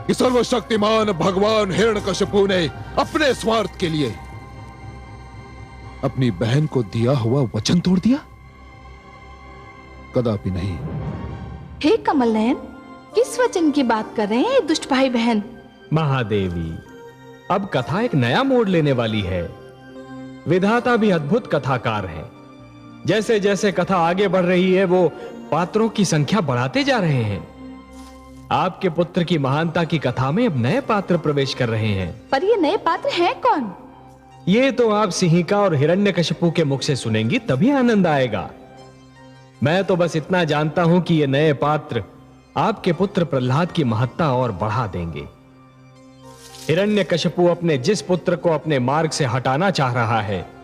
कि सर्वशक्तिमान भगवान हिरण्यकशिपु ने अपने स्वार्थ के लिए अपनी बहन को दिया हुआ वचन तोड़ दिया? कदापि नहीं। हे कमल नयन, किस वचन की बात कर रहे हैं ये दुष्ट भाई बहन? महादेवी, अब कथा एक नया मोड़ लेने वाली है। विधाता भी अद्भुत कथाकार हैं। जैसे जैसे कथा आगे बढ़ रही है, वो पात्रों की संख्या बढ़ाते जा रहे हैं। आपके पुत्र की महानता की कथा में अब नए पात्र प्रवेश कर रहे हैं। पर ये नए पात्र हैं कौन? ये तो आप सिंहिका और हिरण्यकशिपु के मुख से सुनेंगी, तभी आनंद आएगा। मैं तो बस इतना जानता हूं कि ये नए पात्र आपके पुत्र प्रहलाद की महत्ता और बढ़ा देंगे। हिरण्यकशिपु अपने जिस पुत्र को अपने मार्ग से हटाना चाह रहा है,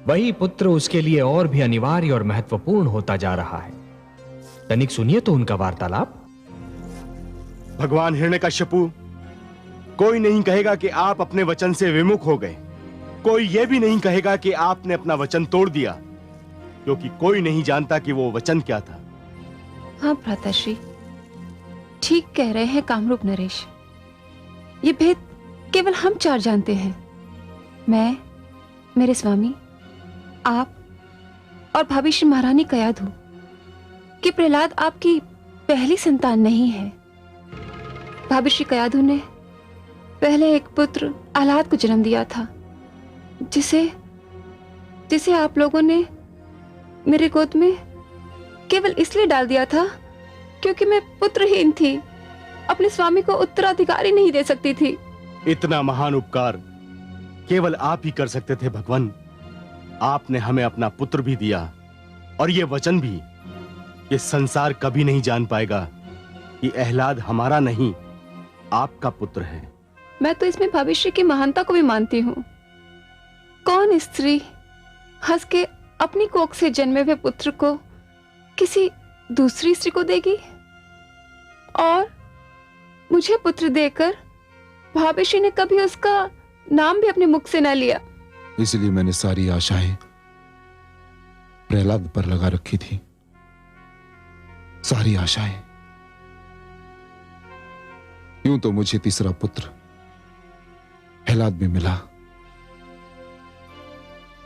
वही पुत्र उसके लिए और भी अनिवार्य और महत्वपूर्ण होता जा रहा है। तनिक सुनिए तो उनका वार्तालाप। भगवान हिरण्यकशिपु, कोई नहीं कहेगा कि आप अपने वचन से विमुख हो गए। कोई यह भी नहीं कहेगा कि आपने अपना वचन तोड़ दिया, क्योंकि कोई नहीं जानता कि वो वचन क्या था। हाँ भ्राताश्री, ठीक कह रहे हैं कामरूप नरेश। ये भेद केवल हम चार जानते हैं, मैं, मेरे स्वामी, आप और भाभी श्री महारानी कयाधु, कि प्रहलाद आपकी पहली संतान नहीं है। भाभी श्री कयाधु ने पहले एक पुत्र आह्लाद को जन्म दिया था, जिसे आप लोगों ने मेरे गोद में केवल इसलिए डाल दिया था क्योंकि मैं पुत्रहीन थी, अपने स्वामी को उत्तराधिकारी नहीं दे सकती थी। इतना महान उपकार केवल आप ही कर सकते थे भगवान। आपने हमें अपना पुत्र भी दिया और ये वचन भी कि संसार कभी नहीं जान पाएगा कि आह्लाद हमारा नहीं, आपका पुत्र है। मैं तो इसमें भविष्य की महानता को भी मानती हूँ। कौन स्त्री हंस के अपनी कोख से जन्मे हुए पुत्र को किसी दूसरी स्त्री को देगी? और मुझे पुत्र देकर भावेशी ने कभी उसका नाम भी अपने मुख से न लिया। इसलिए मैंने सारी आशाएं प्रहलाद पर लगा रखी थी, सारी आशाएं। यूं तो मुझे तीसरा पुत्र आह्लाद भी मिला,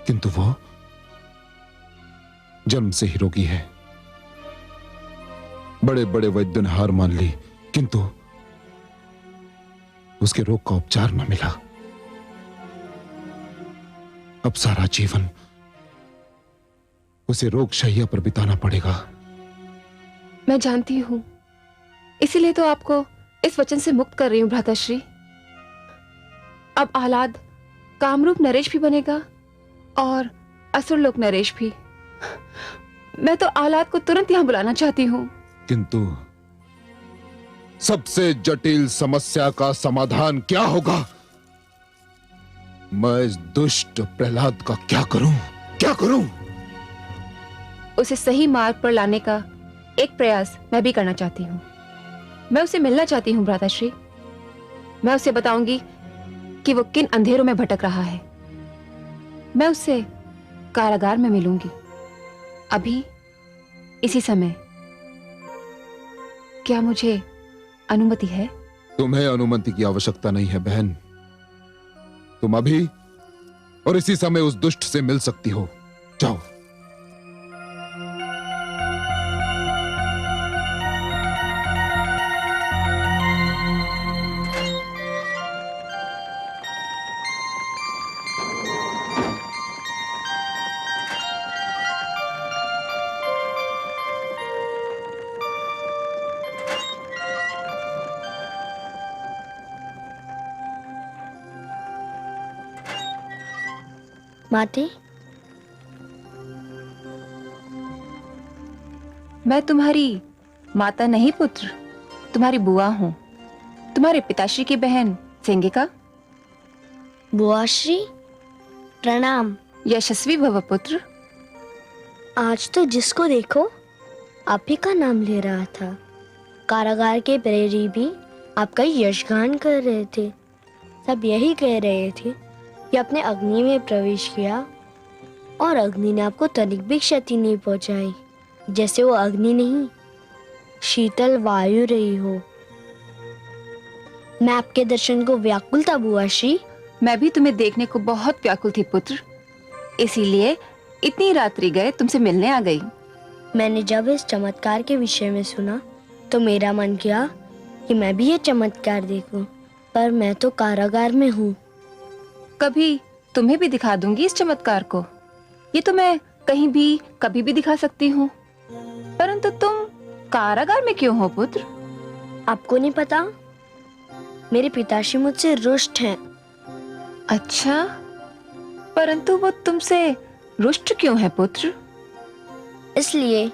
किंतु वो जन्म से ही रोगी है। बड़े बड़े वैद्यों ने हार मान ली, किंतु उसके रोग का उपचार न मिला। अब सारा जीवन उसे रोग शैया पर बिताना पड़ेगा। मैं जानती हूं, इसीलिए तो आपको इस वचन से मुक्त कर रही हूं भ्राताश्री। अब आह्लाद कामरूप नरेश भी बनेगा और असुरलोक नरेश भी। मैं तो आह्लाद को तुरंत यहां बुलाना चाहती हूं। किंतु सबसे जटिल समस्या का समाधान क्या होगा? मैं इस दुष्ट प्रहलाद का क्या करूं? क्या करूं? उसे सही मार्ग पर लाने का एक प्रयास मैं भी करना चाहती हूँ। मैं उसे मिलना चाहती हूँ भ्राताश्री। मैं उसे बताऊंगी कि वो किन अंधेरों में भटक रहा है। मैं उससे कारागार में मिलूंगी, अभी इसी समय। क्या मुझे अनुमति है? तुम्हें अनुमति की आवश्यकता नहीं है बहन। तुम अभी और इसी समय उस दुष्ट से मिल सकती हो। जाओ। माते, मैं तुम्हारी माता नहीं पुत्र, तुम्हारी बुआ हूं। तुम्हारे पिताश्री की बहन सेंगिका। बुआश्री, प्रणाम। यशस्वी भव पुत्र। आज तो जिसको देखो आप ही का नाम ले रहा था। कारागार के प्रहरी भी आपका यशगान कर रहे थे। सब यही कह रहे थे कि आपने अग्नि में प्रवेश किया और अग्नि ने आपको तनिक भी क्षति नहीं पहुंचाई, जैसे वो अग्नि नहीं, शीतल वायु रही हो। मैं आपके दर्शन को व्याकुल था बुआश्री। मैं भी तुम्हें देखने को बहुत व्याकुल थी पुत्र, इसीलिए इतनी रात्रि गए तुमसे मिलने आ गई। मैंने जब इस चमत्कार के विषय में सुना तो मेरा मन किया कि मैं भी ये चमत्कार देखूं, पर मैं तो कारागार में हूँ। कभी तुम्हें भी दिखा दूंगी इस चमत्कार को। ये तो मैं कहीं भी कभी भी दिखा सकती हूँ, परंतु तुम कारागार में क्यों हो पुत्र? आपको नहीं पता? मेरे पिताश्री मुझसे रुष्ट हैं। अच्छा, परंतु वो तुमसे रुष्ट क्यों है पुत्र? इसलिए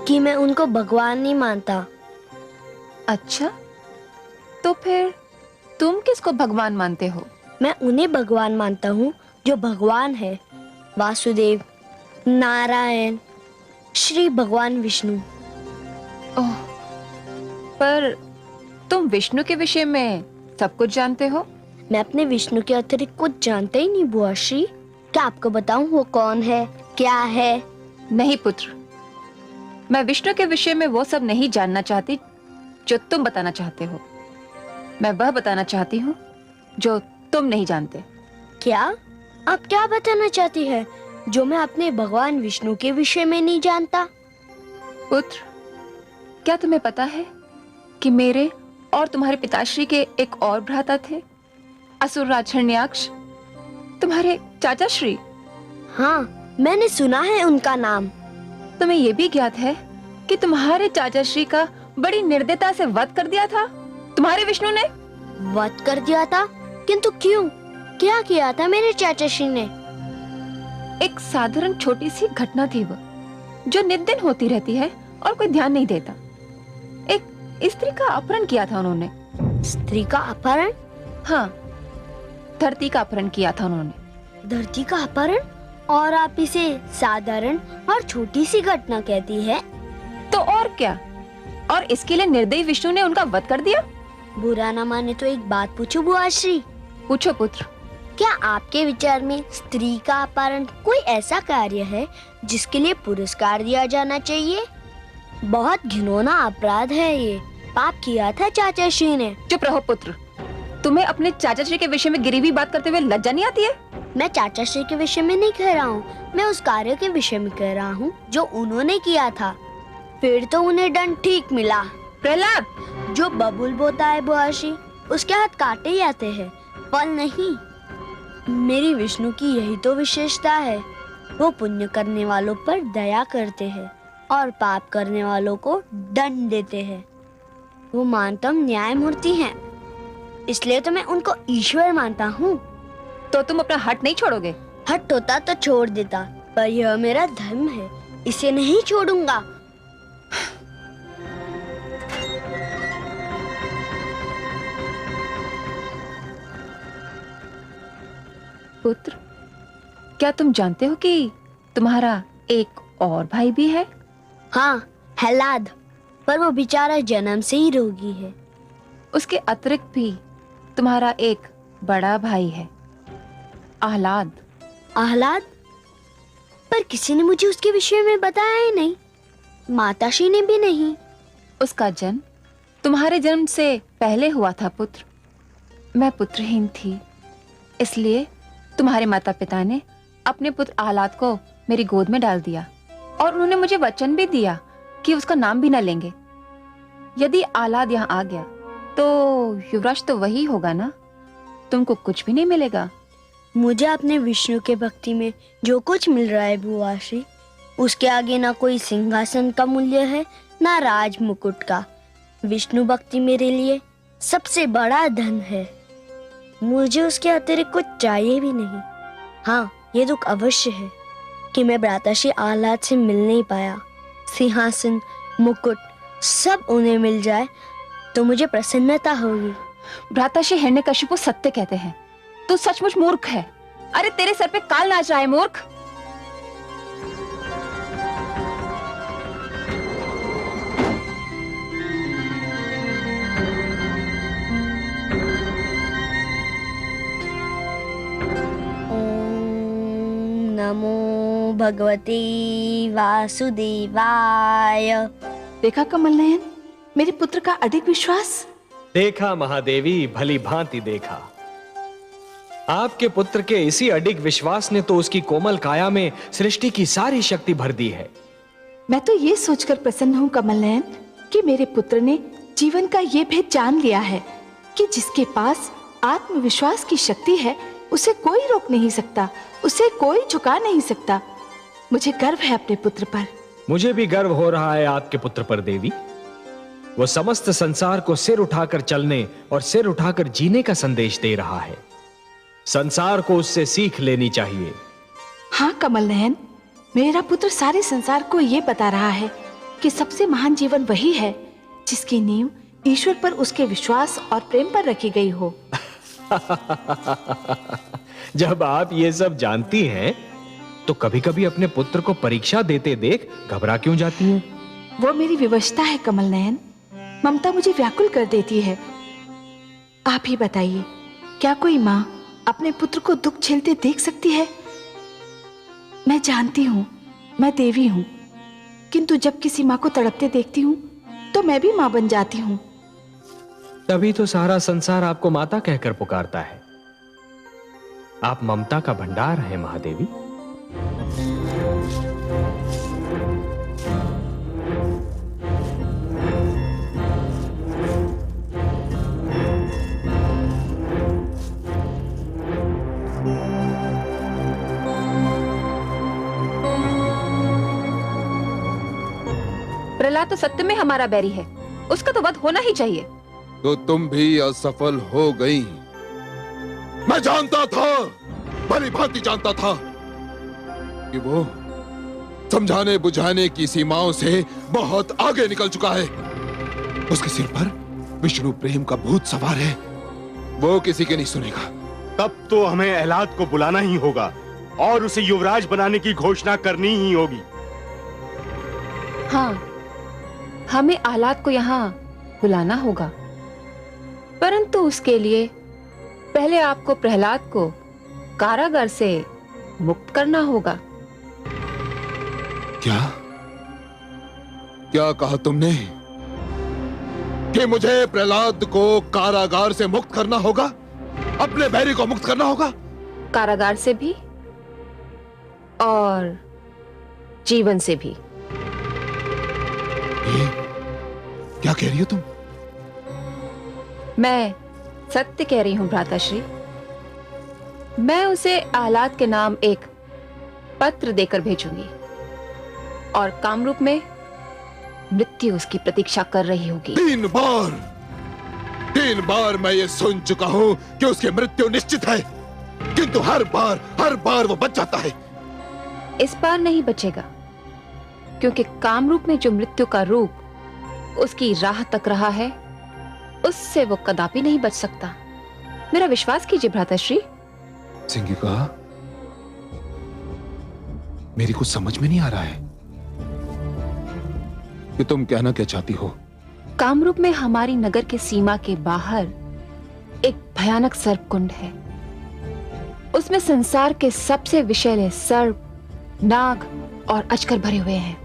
कि मैं उनको भगवान नहीं मानता। अच्छा, तो फिर तुम किसको भगवान मानते हो? मैं उन्हें भगवान मानता हूँ जो भगवान है, वासुदेव, नारायण, श्री भगवान विष्णु। ओह, पर तुम विष्णु के विषय में सब कुछ जानते हो? मैं अपने विष्णु के अतिरिक्त कुछ जानते ही नहीं बुआ श्री। क्या आपको बताऊं वो कौन है, क्या है? नहीं पुत्र, मैं विष्णु के विषय में वो सब नहीं जानना चाहती जो तुम बताना चाहते हो। मैं वह बताना चाहती हूँ जो तुम नहीं जानते। क्या? आप क्या बताना चाहती है जो मैं अपने भगवान विष्णु के विषय में नहीं जानता? पुत्र, क्या तुम्हें पता है कि मेरे और तुम्हारे पिताश्री के एक और भ्राता थे, असुरराज हिरण्याक्ष, तुम्हारे चाचा श्री? हाँ, मैंने सुना है उनका नाम। तुम्हें यह भी ज्ञात है कि तुम्हारे चाचा श्री का बड़ी निर्दयता से वध कर दिया था तुम्हारे विष्णु ने? वध कर दिया था? किंतु क्यों? क्या किया था मेरे चाचा श्री ने? एक साधारण छोटी सी घटना थी वो, जो नित दिन होती रहती है और कोई ध्यान नहीं देता। एक स्त्री का अपहरण किया था उन्होंने। स्त्री का अपहरण? हाँ, धरती का अपहरण किया था उन्होंने। धरती का अपहरण? और आप इसे साधारण और छोटी सी घटना कहती है? तो और क्या? और इसके लिए निर्दयी विष्णु ने उनका वध कर दिया। बुरा न माने तो एक बात पूछूं बुआ श्री? पूछो पुत्र। क्या आपके विचार में स्त्री का अपहरण कोई ऐसा कार्य है जिसके लिए पुरस्कार दिया जाना चाहिए? बहुत घिनौना अपराध है ये। पाप किया था चाचा श्री ने। चुप रहो पुत्र, तुम्हें अपने चाचा श्री के विषय में गिरी हुई बात करते हुए लज्जा नहीं आती है? मैं चाचा श्री के विषय में नहीं कह रहा हूँ, मैं उस कार्य के विषय में कह रहा हूँ जो उन्होंने किया था। फिर तो उन्हें दंड ठीक मिला। प्रहलाद, जो बबूल बोता है बुआ श्री, उसके हाथ काटे जाते हैं, फल नहीं। मेरी विष्णु की यही तो विशेषता है। वो पुण्य करने वालों पर दया करते हैं और पाप करने वालों को दंड देते हैं। वो मानतम न्यायमूर्ति हैं, इसलिए तो मैं उनको ईश्वर मानता हूँ। तो तुम अपना हट नहीं छोड़ोगे? हट होता तो छोड़ देता, पर यह मेरा धर्म है, इसे नहीं छोड़ूंगा। पुत्र, क्या तुम जानते हो कि तुम्हारा एक और भाई भी है? हाँ, हलाद, पर वो बेचारा जन्म से ही रोगी है। उसके अतिरिक्त भी तुम्हारा एक बड़ा भाई है, आहलाद। आहलाद? पर किसी ने मुझे उसके विषय में बताया ही नहीं, माताश्री ने भी नहीं। उसका जन्म तुम्हारे जन्म से पहले हुआ था पुत्र। मैं पुत्रहीन थी, इसलिए तुम्हारे माता पिता ने अपने पुत्र आहलाद को मेरी गोद में डाल दिया और उन्होंने मुझे वचन भी दिया कि उसका नाम भी न लेंगे। यदि आहलाद यहाँ आ गया तो युवराज तो वही होगा ना, तुमको कुछ भी नहीं मिलेगा। मुझे अपने विष्णु के भक्ति में जो कुछ मिल रहा है बुआ श्री, उसके आगे ना कोई सिंहासन का मूल्य है ना राज मुकुट का। विष्णु भक्ति मेरे लिए सबसे बड़ा धन है। मुझे उसके अतिरिक्त कुछ चाहिए भी नहीं। हाँ, ये दुख अवश्य है कि मैं भ्राताश्री आहलाद से मिल नहीं पाया। सिंहासन, मुकुट सब उन्हें मिल जाए तो मुझे प्रसन्नता होगी। भ्राताश्री हिरण्यकशिपु सत्य कहते हैं, तू सचमुच मूर्ख है। अरे तेरे सर पे काल नाच रहा है मूर्ख। नमो भगवते वासुदेवाय। देखा कमल नयन, मेरे पुत्र का अडिग विश्वास। देखा महादेवी, भली भांति देखा। आपके पुत्र के इसी अडिग विश्वास ने तो उसकी कोमल काया में सृष्टि की सारी शक्ति भर दी है। मैं तो ये सोचकर प्रसन्न हूँ कमल नयन कि मेरे पुत्र ने जीवन का ये भेद जान लिया है कि जिसके पास आत्मविश्वास की शक्ति है उसे कोई रोक नहीं सकता, उसे कोई झुका नहीं सकता। मुझे गर्व है अपने पुत्र पर। मुझे भी गर्व हो रहा है आपके पुत्र पर देवी। वो समस्त संसार को सिर उठाकर चलने और सिर उठाकर जीने का संदेश दे रहा है। संसार को उससे सीख लेनी चाहिए। हाँ कमल नयन, मेरा पुत्र सारे संसार को ये बता रहा है कि सबसे महान जीवन वही है जिसकी नींव ईश्वर पर उसके विश्वास और प्रेम पर रखी गई हो। जब आप ये सब जानती हैं, तो कभी कभी अपने पुत्र को परीक्षा देते देख घबरा क्यों जाती हैं? वो मेरी विवशता है कमल नयन। ममता मुझे व्याकुल कर देती है। आप ही बताइए, क्या कोई माँ अपने पुत्र को दुख झेलते देख सकती है? मैं जानती हूँ मैं देवी हूँ, किंतु जब किसी माँ को तड़पते देखती हूँ तो मैं भी माँ बन जाती हूँ। तभी तो सारा संसार आपको माता कहकर पुकारता है। आप ममता का भंडार हैं महादेवी। प्रहलाद तो सत्य में हमारा बैरी है, उसका तो वध होना ही चाहिए। तो तुम भी असफल हो गई। मैं जानता था, भली भांति जानता था कि वो समझाने बुझाने की सीमाओं से बहुत आगे निकल चुका है। उसके सिर पर विष्णु प्रेम का भूत सवार है, वो किसी के नहीं सुनेगा। तब तो हमें अहलाद को बुलाना ही होगा और उसे युवराज बनाने की घोषणा करनी ही होगी। हाँ, हमें अहलाद को यहाँ बुलाना होगा, परंतु उसके लिए पहले आपको प्रहलाद को कारागार से मुक्त करना होगा। क्या क्या कहा तुमने कि मुझे प्रहलाद को कारागार से मुक्त करना होगा? अपने बैरी को मुक्त करना होगा? कारागार से भी और जीवन से भी। ये क्या कह रही हो तुम? मैं सत्य कह रही हूं भ्राताश्री। मैं उसे अहलाद के नाम एक पत्र देकर भेजूंगी और कामरूप में मृत्यु उसकी प्रतीक्षा कर रही होगी। 3 बार मैं ये सुन चुका हूं कि उसकी मृत्यु निश्चित है, किंतु हर बार वो बच जाता है। इस बार नहीं बचेगा, क्योंकि कामरूप में जो मृत्यु का रूप उसकी राह तक रहा है, उससे वो कदापि नहीं बच सकता। मेरा विश्वास कीजिए भ्राताश्री। सिंगिका, मेरी कुछ समझ में नहीं आ रहा है कि तुम कहना क्या चाहती हो। कामरूप में हमारी नगर के सीमा के बाहर एक भयानक सर्प कुंड है। उसमें संसार के सबसे विषैले सर्प, नाग और अजगर भरे हुए हैं।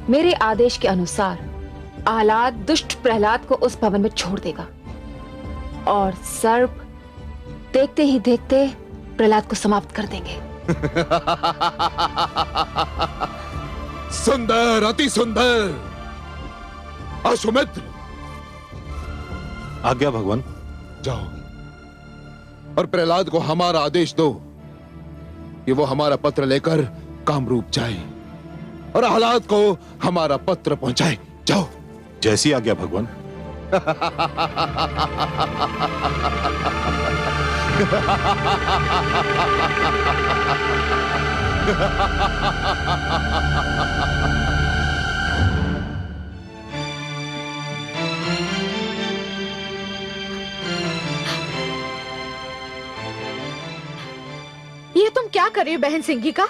मेरे आदेश के अनुसार अहलाद दुष्ट प्रहलाद को उस भवन में छोड़ देगा और सर्प देखते ही देखते प्रहलाद को समाप्त कर देंगे। सुंदर, अति सुंदर। अश्वमित्र, आज्ञा भगवान। जाओ और प्रहलाद को हमारा आदेश दो कि वो हमारा पत्र लेकर कामरूप जाए और अहलाद को हमारा पत्र पहुंचाए। जाओ। जैसी आज्ञा भगवान। ये तुम क्या कर रही हो बहन सिंगिका?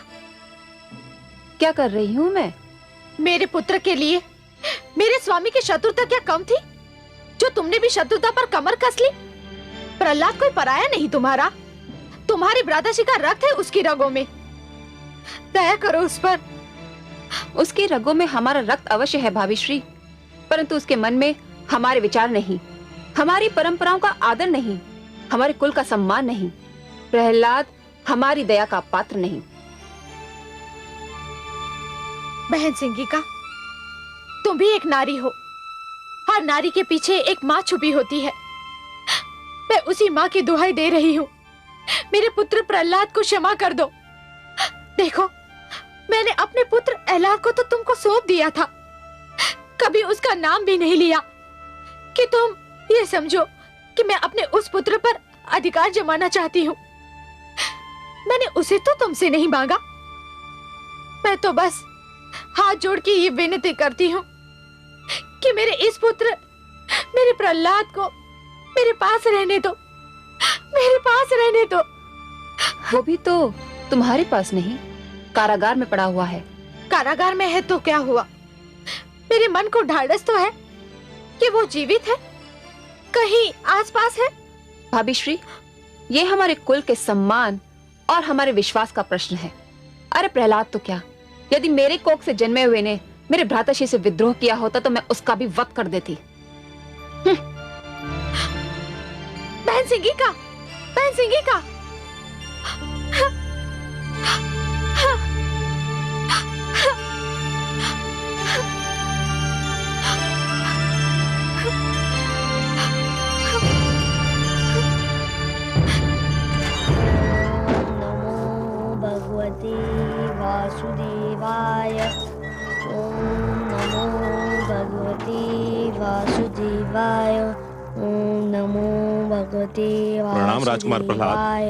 क्या कर रही हूँ मैं? मेरे पुत्र के लिए मेरे स्वामी की शत्रुता क्या कम थी, जो तुमने भी शत्रुता पर कमर कस ली? प्रहलाद कोई पराया नहीं तुम्हारा, तुम्हारी भ्राताश्री का रक्त है उसकी रगों में। दया करो उस पर। उसकी रगों में हमारा रक्त अवश्य है भाभी श्री, परंतु उसके मन में हमारे विचार नहीं, हमारी परंपराओं का आदर नहीं, हमारे कुल का सम्मान नहीं। प्रहलाद हमारी दया का पात्र नहीं। बहन सिंगिका, तुम भी एक नारी हो। हर नारी के पीछे एक माँ छुपी होती है। मैं उसी माँ की दुहाई दे रही हूँ, मेरे पुत्र प्रहलाद को क्षमा कर दो। देखो, मैंने अपने पुत्र अहलाद को तो तुमको सौंप दिया था, कभी उसका नाम भी नहीं लिया कि तुम ये समझो कि मैं अपने उस पुत्र पर अधिकार जमाना चाहती हूँ। मैंने उसे तो तुमसे नहीं मांगा, मैं तो बस हाथ जोड़ के ये विनती करती हूँ कि मेरे इस पुत्र, मेरे प्रहलाद को मेरे पास रहने दो, मेरे पास रहने दो। वो भी तो तुम्हारे पास नहीं, कारागार में पड़ा हुआ है। कारागार में है तो क्या हुआ? मेरे मन को ढाढ़स तो है कि वो जीवित है, कहीं आसपास है? भाभी श्री, ये हमारे कुल के सम्मान और हमारे विश्वास का प्रश्न है। अरे प्रहलाद तो क्या, यदि मेरे कोख से जन्मे हुए ने मेरे भ्राताश्री से विद्रोह किया होता तो मैं उसका भी वध कर देती। बहन सिंगिका, बहन सिंगिका। भगवते वासुदेवाय। ओम नमो भगवते वासुदेवाय। ओम नमो भगवते प्रणाम राजकुमार वासुदेवाय।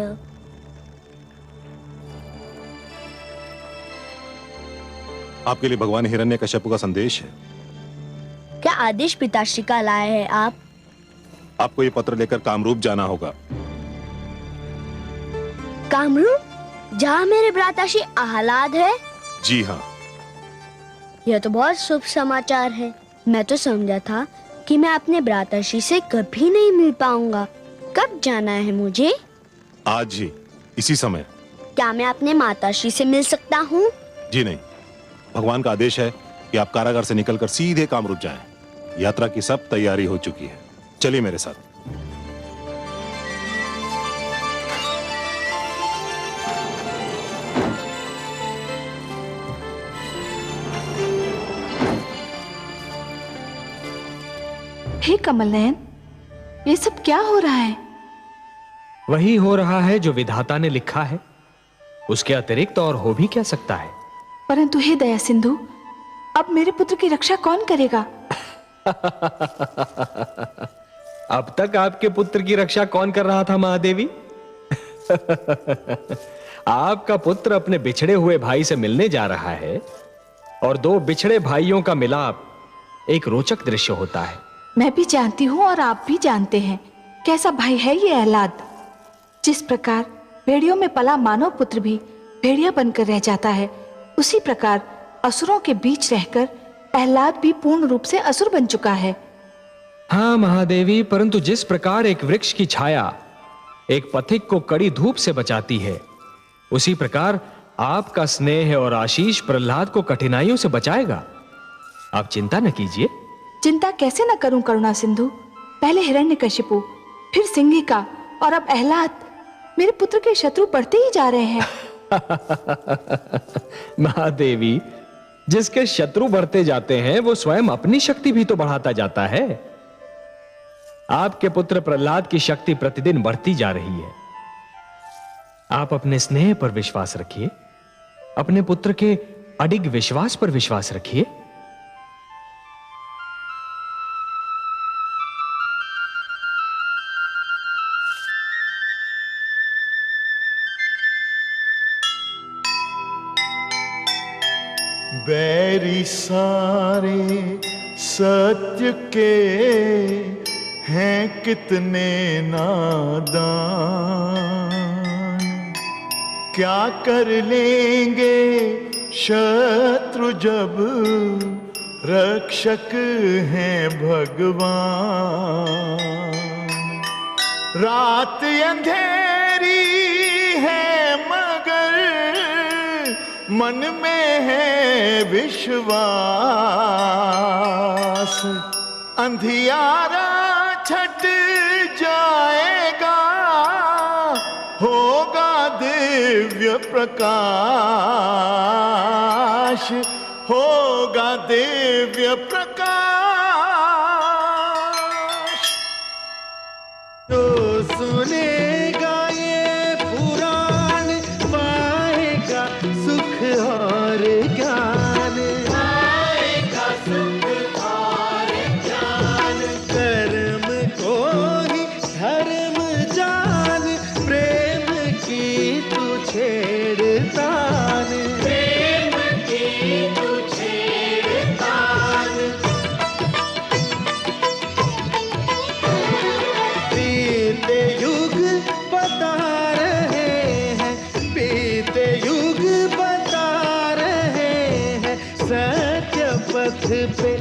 आपके लिए भगवान हिरण्यकश्यप का संदेश है। क्या आदेश पिताश्री का लाए हैं आप? आपको ये पत्र लेकर कामरूप जाना होगा। कामरूप, जहाँ मेरे भ्राताश्री आह्लाद है? जी हाँ। यह तो बहुत शुभ समाचार है। मैं तो समझा था कि मैं अपने भ्राताश्री से कभी नहीं मिल पाऊंगा। कब जाना है मुझे? आज ही, इसी समय। क्या मैं अपने माताश्री से मिल सकता हूँ? जी नहीं, भगवान का आदेश है कि आप कारागार से निकलकर सीधे कामरूप जाएं। यात्रा की सब तैयारी हो चुकी है। चलिए मेरे साथ। हे कमल नयन, ये सब क्या हो रहा है? वही हो रहा है जो विधाता ने लिखा है। उसके अतिरिक्त और हो भी क्या सकता है? परंतु हे दया सिंधु, अब मेरे पुत्र की रक्षा कौन करेगा? अब तक आपके पुत्र की रक्षा कौन कर रहा था महादेवी? आपका पुत्र अपने बिछड़े हुए भाई से मिलने जा रहा है और दो बिछड़े भाइयों का मिलाप एक रोचक दृश्य होता है। मैं भी जानती हूँ और आप भी जानते हैं कैसा भाई है ये आह्लाद। जिस प्रकार भेड़ियों में पला मानव पुत्र भी भेड़िया बनकर रह जाता है, उसी प्रकार असुरों के बीच रहकर आह्लाद भी पूर्ण रूप से असुर बन चुका है। हाँ महादेवी, परंतु जिस प्रकार एक वृक्ष की छाया एक पथिक को कड़ी धूप से बचाती है, उसी प्रकार आपका स्नेह और आशीष प्रहलाद को कठिनाइयों से बचाएगा। आप चिंता न कीजिए। चिंता कैसे न करूं करुणा सिंधु? पहले हिरण्यकशिपु, फिर सिंगिका और अब आह्लाद। मेरे पुत्र के शत्रु बढ़ते ही जा रहे हैं। महादेवी, जिसके शत्रु बढ़ते जाते हैं वो स्वयं अपनी शक्ति भी तो बढ़ाता जाता है। आपके पुत्र प्रहलाद की शक्ति प्रतिदिन बढ़ती जा रही है। आप अपने स्नेह पर विश्वास रखिए, अपने पुत्र के अडिग विश्वास पर विश्वास रखिए। बैरी सारे सत्य के हैं कितने नादान, क्या कर लेंगे शत्रु जब रक्षक हैं भगवान। रात अंधेरी है मगर मन में है विश्वास, अंधियारा छट जाएगा, होगा दिव्य प्रकाश, होगा दिव्य प्रकाश। जो सुनेगा ये पुराण पाएगा सुख और ज्ञान, पाएगा सुख और ज्ञान। कर्म को ही धर्म जान, प्रेम की तू छेड़तान, प्रेम की तू छेड़तान। बीते युग बता रहे हैं, बीते युग बता रहे हैं, सत्य पथ पे